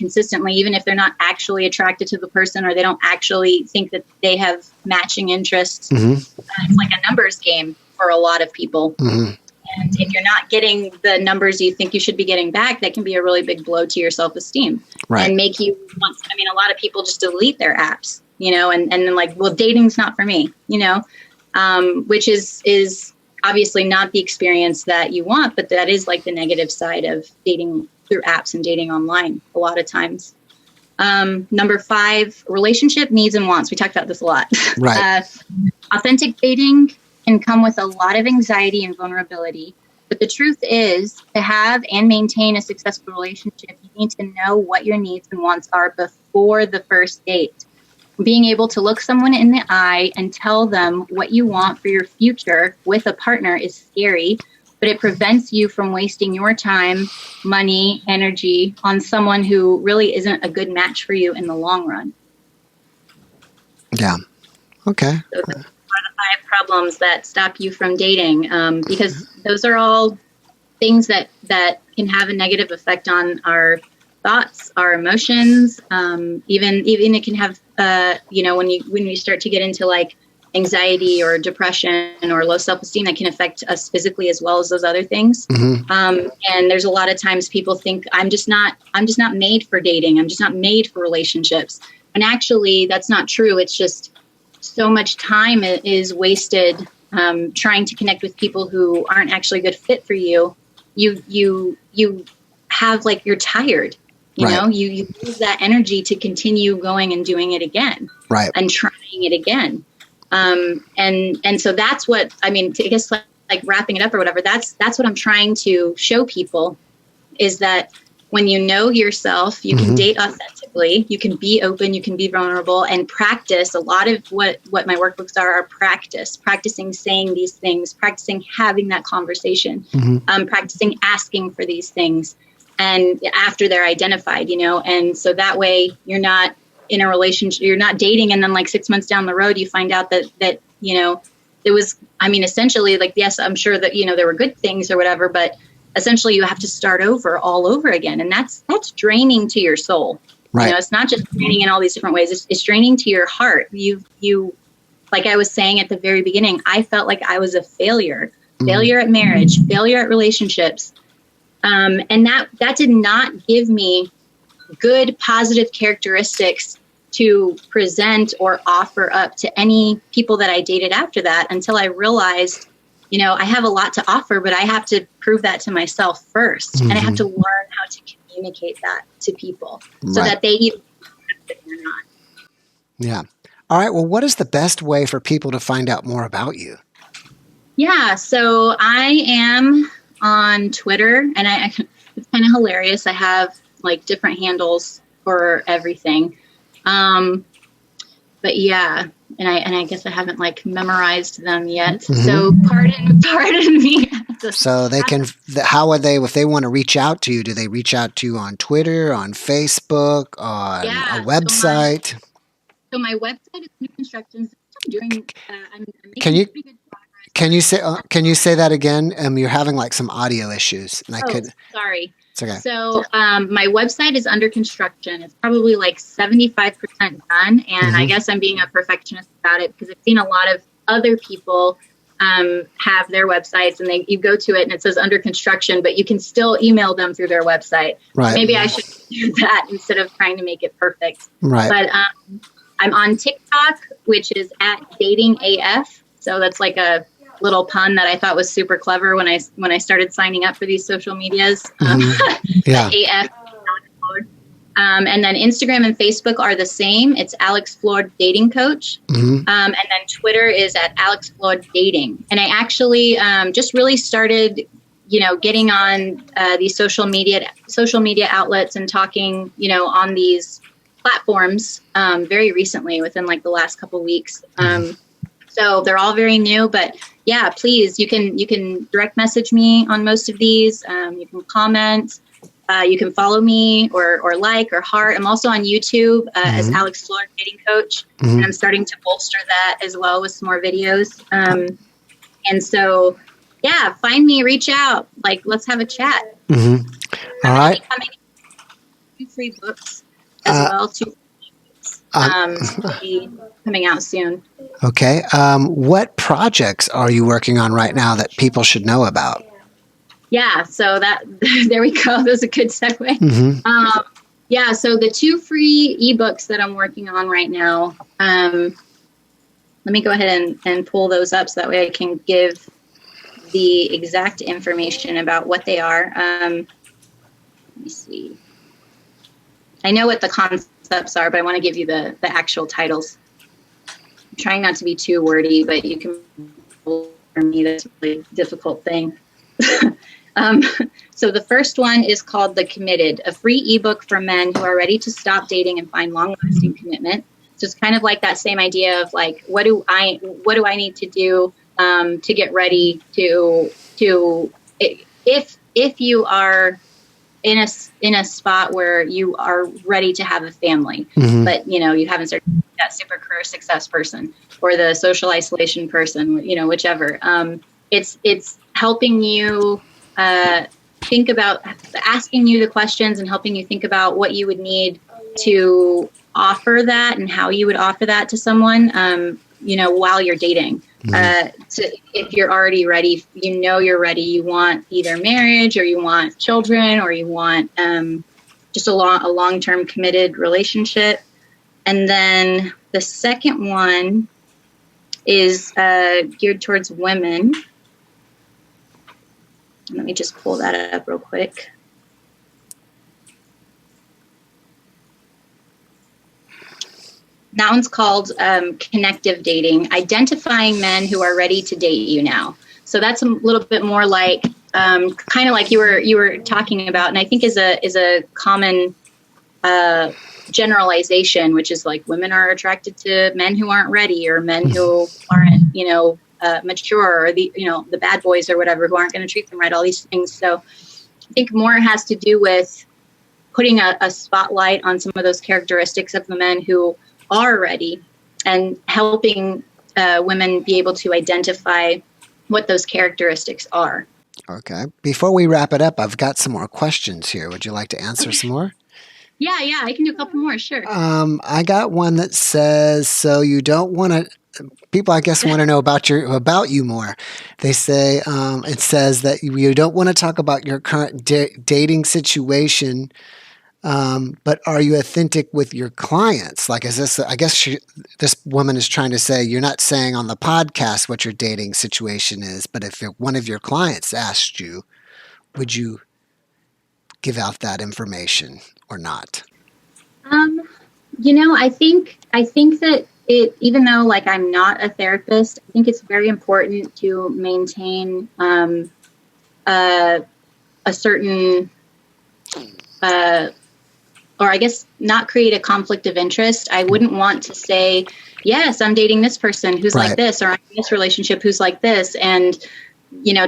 even if they're not actually attracted to the person or they don't actually think that they have matching interests. It's like a numbers game for a lot of people. And if you're not getting the numbers you think you should be getting back, that can be a really big blow to your self-esteem, and make you want. I mean, a lot of people just delete their apps, and then like, well, dating's not for me, which is obviously not the experience that you want, but that is like the negative side of dating through apps and dating online a lot of times. Number 5, relationship needs and wants. We talked about this a lot. Authentic dating can come with a lot of anxiety and vulnerability. But the truth is, to have and maintain a successful relationship, you need to know what your needs and wants are before the first date. Being able to look someone in the eye and tell them what you want for your future with a partner is scary, but it prevents you from wasting your time, money, energy on someone who really isn't a good match for you in the long run. Yeah. Okay. So the 5 problems that stop you from dating, because those are all things that can have a negative effect on our thoughts, our emotions. Even it can have, when you start to get into like anxiety or depression or low self-esteem, that can affect us physically as well as those other things. And there's a lot of times people think I'm just not made for dating. I'm just not made for relationships. And actually that's not true. It's just so much time is wasted trying to connect with people who aren't actually a good fit for you. You have like, you're tired, you use that energy to continue going and doing it again, and trying it again. And so that's what, I mean, I guess like wrapping it up or whatever, that's what I'm trying to show people, is that when you know yourself, you can date authentically, you can be open, you can be vulnerable, and practice. A lot of what my workbooks are practicing saying these things, practicing having that conversation, practicing asking for these things, and after they're identified, and so that way you're not in a relationship, you're not dating, and then like 6 months down the road, you find out that it was, I mean, essentially, like, yes, I'm sure that, there were good things or whatever, but essentially you have to start over all over again. And that's draining to your soul. It's not just draining in all these different ways. It's draining to your heart. You, like I was saying at the very beginning, I felt like I was a failure at marriage, failure at relationships. And that did not give me good, positive characteristics to present or offer up to any people that I dated after that, until I realized, I have a lot to offer, but I have to prove that to myself first. And I have to learn how to communicate that to people so that they either accept it or not. Yeah. All right. Well, what is the best way for people to find out more about you? Yeah. So I am on Twitter, and it's kind of hilarious. I have like different handles for everything. but yeah, and I guess I haven't like memorized them yet. Mm-hmm. So pardon me. So they can, how would they, if they want to reach out to you, do they reach out to you on Twitter, on Facebook, on a website? So my website is new construction. I'm doing, I'm Can making you, pretty good progress. can you say that again? You're having like some audio issues, and Sorry. It's okay. So my website is under construction. It's probably like 75% done, and I guess I'm being a perfectionist about it because I've seen a lot of other people have their websites, and you go to it and it says under construction, but you can still email them through their website. Right. Maybe I should do that instead of trying to make it perfect. Right. But I'm on TikTok, which is at dating AF. So that's like a little pun that I thought was super clever when I started signing up for these social medias. Yeah. AF. And then Instagram and Facebook are the same. It's Alex Flor Dating Coach. And then Twitter is at Alex Flor Dating. And I actually just really started, getting on these social media outlets and talking, on these platforms very recently, within like the last couple weeks. So they're all very new, but yeah, please, you can direct message me on most of these. You can comment. You can follow me or like or heart. I'm also on YouTube as Alex Flor Dating Coach, and I'm starting to bolster that as well with some more videos. And so, yeah, find me, reach out, like let's have a chat. All right. Two free books as well. Will be coming out soon. Okay. What projects are you working on right now that people should know about? Yeah, so there we go. That was a good segue. Yeah, so the 2 free ebooks that I'm working on right now, let me go ahead and pull those up so that way I can give the exact information about what they are. Let me see. I know what the concepts are, but I want to give you the actual titles. I'm trying not to be too wordy, but you can, for me, that's a really difficult thing. So the first one is called The Committed, a free ebook for men who are ready to stop dating and find long-lasting commitment. So it's kind of like that same idea of like, what do I need to do to get ready to if you are in a spot where you are ready to have a family, but you haven't started that super career success person or the social isolation person, whichever. It's helping you think about, asking you the questions and helping you think about what you would need to offer that and how you would offer that to someone, while you're dating. So if you're already ready, you're ready, you want either marriage or you want children or you want just a long-term committed relationship. And then the second one is geared towards women. Let me just pull that up real quick. That one's called Connective Dating, Identifying Men Who Are Ready to Date You Now. So that's a little bit more like, kind of like you were talking about, and I think is a common generalization, which is like women are attracted to men who aren't ready or men who aren't, mature, or the bad boys or whatever, who aren't going to treat them right, all these things. So I think more has to do with putting a spotlight on some of those characteristics of the men who are ready and helping women be able to identify what those characteristics are. Okay. Before we wrap it up, I've got some more questions here. Would you like to answer some more? Yeah, I can do a couple more, sure. I got one that says, so you don't want to, people I guess want to know about you more. They say, it says that you don't want to talk about your current dating situation, but are you authentic with your clients? Like, is this, I guess this woman is trying to say, you're not saying on the podcast what your dating situation is, but if one of your clients asked you, would you give out that information or not? I think that even though like I'm not a therapist, I think it's very important to maintain a certain or I guess not create a conflict of interest. I wouldn't want to say, yes, I'm dating this person who's Right. like this, or I'm in this relationship who's like this, and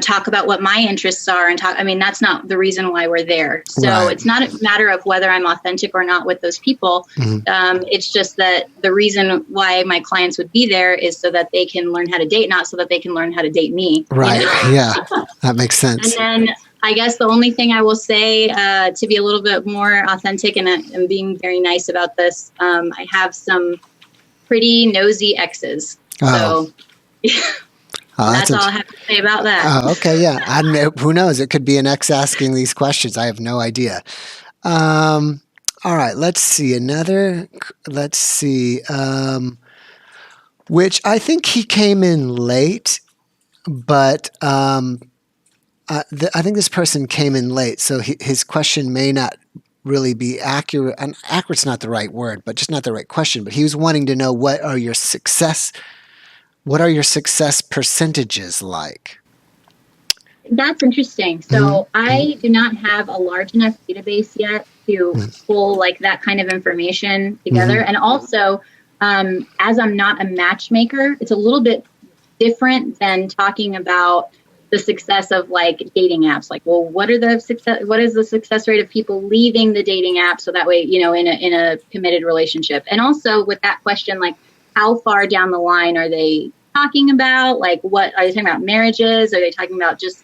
talk about what my interests are and talk. I mean, that's not the reason why we're there. So Right. it's not a matter of whether I'm authentic or not with those people. It's just that the reason why my clients would be there is so that they can learn how to date, not so that they can learn how to date me. Right. Yeah, that makes sense. And then I guess the only thing I will say to be a little bit more authentic and being very nice about this, I have some pretty nosy exes. Oh. So that's all I have to say about that. Oh, okay. Yeah. I don't know. Who knows? It could be an ex asking these questions. I have no idea. All right. Let's see. Which I think he came in late, but I think this person came in late. So his question may not really be accurate. And accurate's not the right word, but just not the right question. But he was wanting to know what are your success percentages like? That's interesting. So I do not have a large enough database yet to pull like that kind of information together. And also, as I'm not a matchmaker, it's a little bit different than talking about the success of like dating apps. Like, well, what is the success rate of people leaving the dating app? So that way, in a committed relationship. And also with that question, like how far down the line are they talking about? Like, what are they talking about? Marriages? Are they talking about just,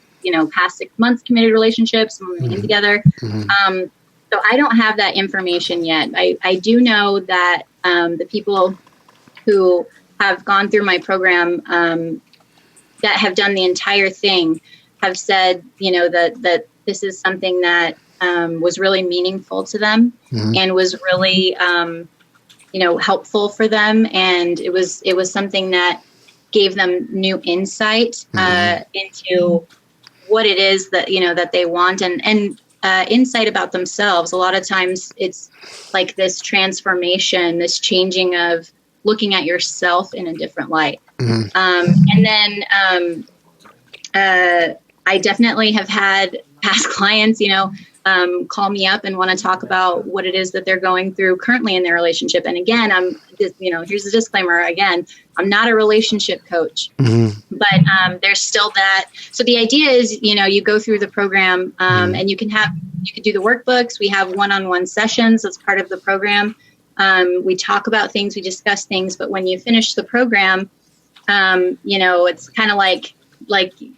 past 6 months committed relationships, moving in together? So I don't have that information yet. I do know that the people who have gone through my program that have done the entire thing have said, that this is something that was really meaningful to them and was really, helpful for them. And it was something that gave them new insight into what it is that, that they want and insight about themselves. A lot of times it's like this transformation, this changing of looking at yourself in a different light. And then I definitely have had past clients, call me up and want to talk about what it is that they're going through currently in their relationship. And again, here's a disclaimer. Again, I'm not a relationship coach, but there's still that. So the idea is, you go through the program and you can do the workbooks. We have one-on-one sessions as part of the program. We talk about things, we discuss things, but when you finish the program, it's kind of like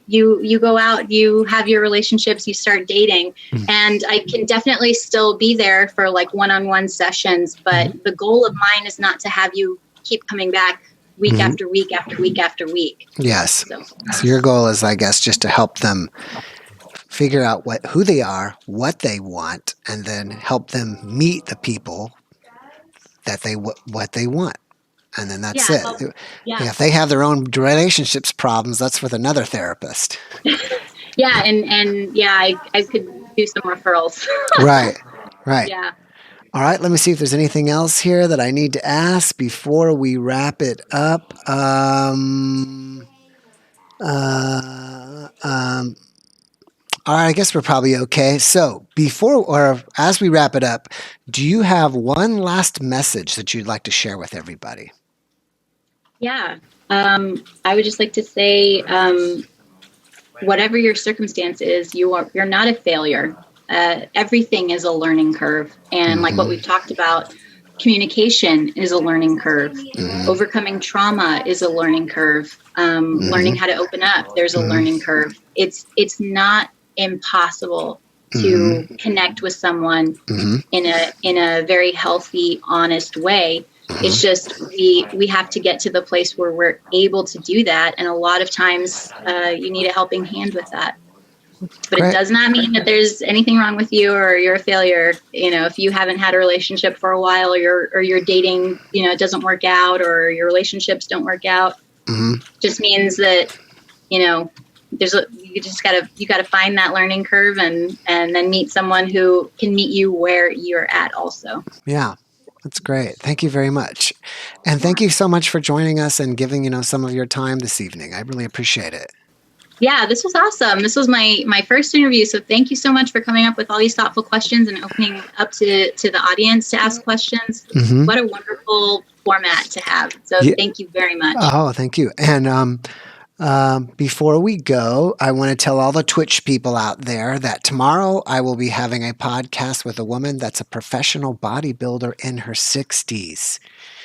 you go out, you have your relationships, you start dating, and I can definitely still be there for like one-on-one sessions. But the goal of mine is not to have you keep coming back week after week after week after week. Yes. So your goal is, I guess, just to help them figure out who they are, what they want, and then help them meet the people that what they want. And then that's it. If they have their own relationships problems, that's with another therapist. I could do some referrals. Right. Yeah. All right. Let me see if there's anything else here that I need to ask before we wrap it up. All right, I guess we're probably okay. So as we wrap it up, do you have one last message that you'd like to share with everybody? Yeah. I would just like to say, whatever your circumstance is, you're not a failure. Everything is a learning curve. And like what we've talked about, communication is a learning curve. Overcoming trauma is a learning curve. Learning how to open up, there's a learning curve. It's not impossible to connect with someone in a very healthy, honest way. It's just we have to get to the place where we're able to do that, and a lot of times you need a helping hand with that. But It does not mean that there's anything wrong with you or you're a failure. If you haven't had a relationship for a while, or you're dating, it doesn't work out, or your relationships don't work out, just means that you gotta find that learning curve and then meet someone who can meet you where you're at also. Yeah. That's great. Thank you very much. And thank you so much for joining us and giving, some of your time this evening. I really appreciate it. Yeah, this was awesome. This was my first interview. So thank you so much for coming up with all these thoughtful questions and opening up to the audience to ask questions. What a wonderful format to have. So Yeah. thank you very much. Oh, thank you. And before we go, I want to tell all the Twitch people out there that tomorrow I will be having a podcast with a woman that's a professional bodybuilder in her 60s.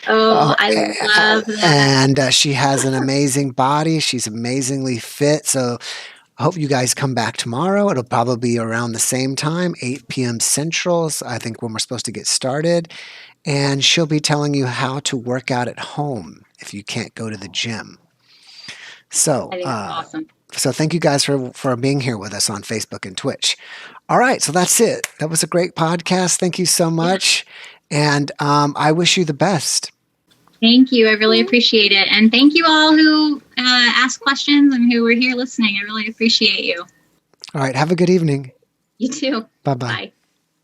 Oh, I love that. And she has an amazing body. She's amazingly fit. So I hope you guys come back tomorrow. It'll probably be around the same time, 8 p.m. Central. I think when we're supposed to get started. And she'll be telling you how to work out at home if you can't go to the gym. So, I think that's awesome. So thank you guys for being here with us on Facebook and Twitch. All right, so that's it. That was a great podcast. Thank you so much. Yeah. And I wish you the best. Thank you. I really appreciate it. And thank you all who asked questions and who were here listening. I really appreciate you. All right, have a good evening. You too. Bye-bye. Bye.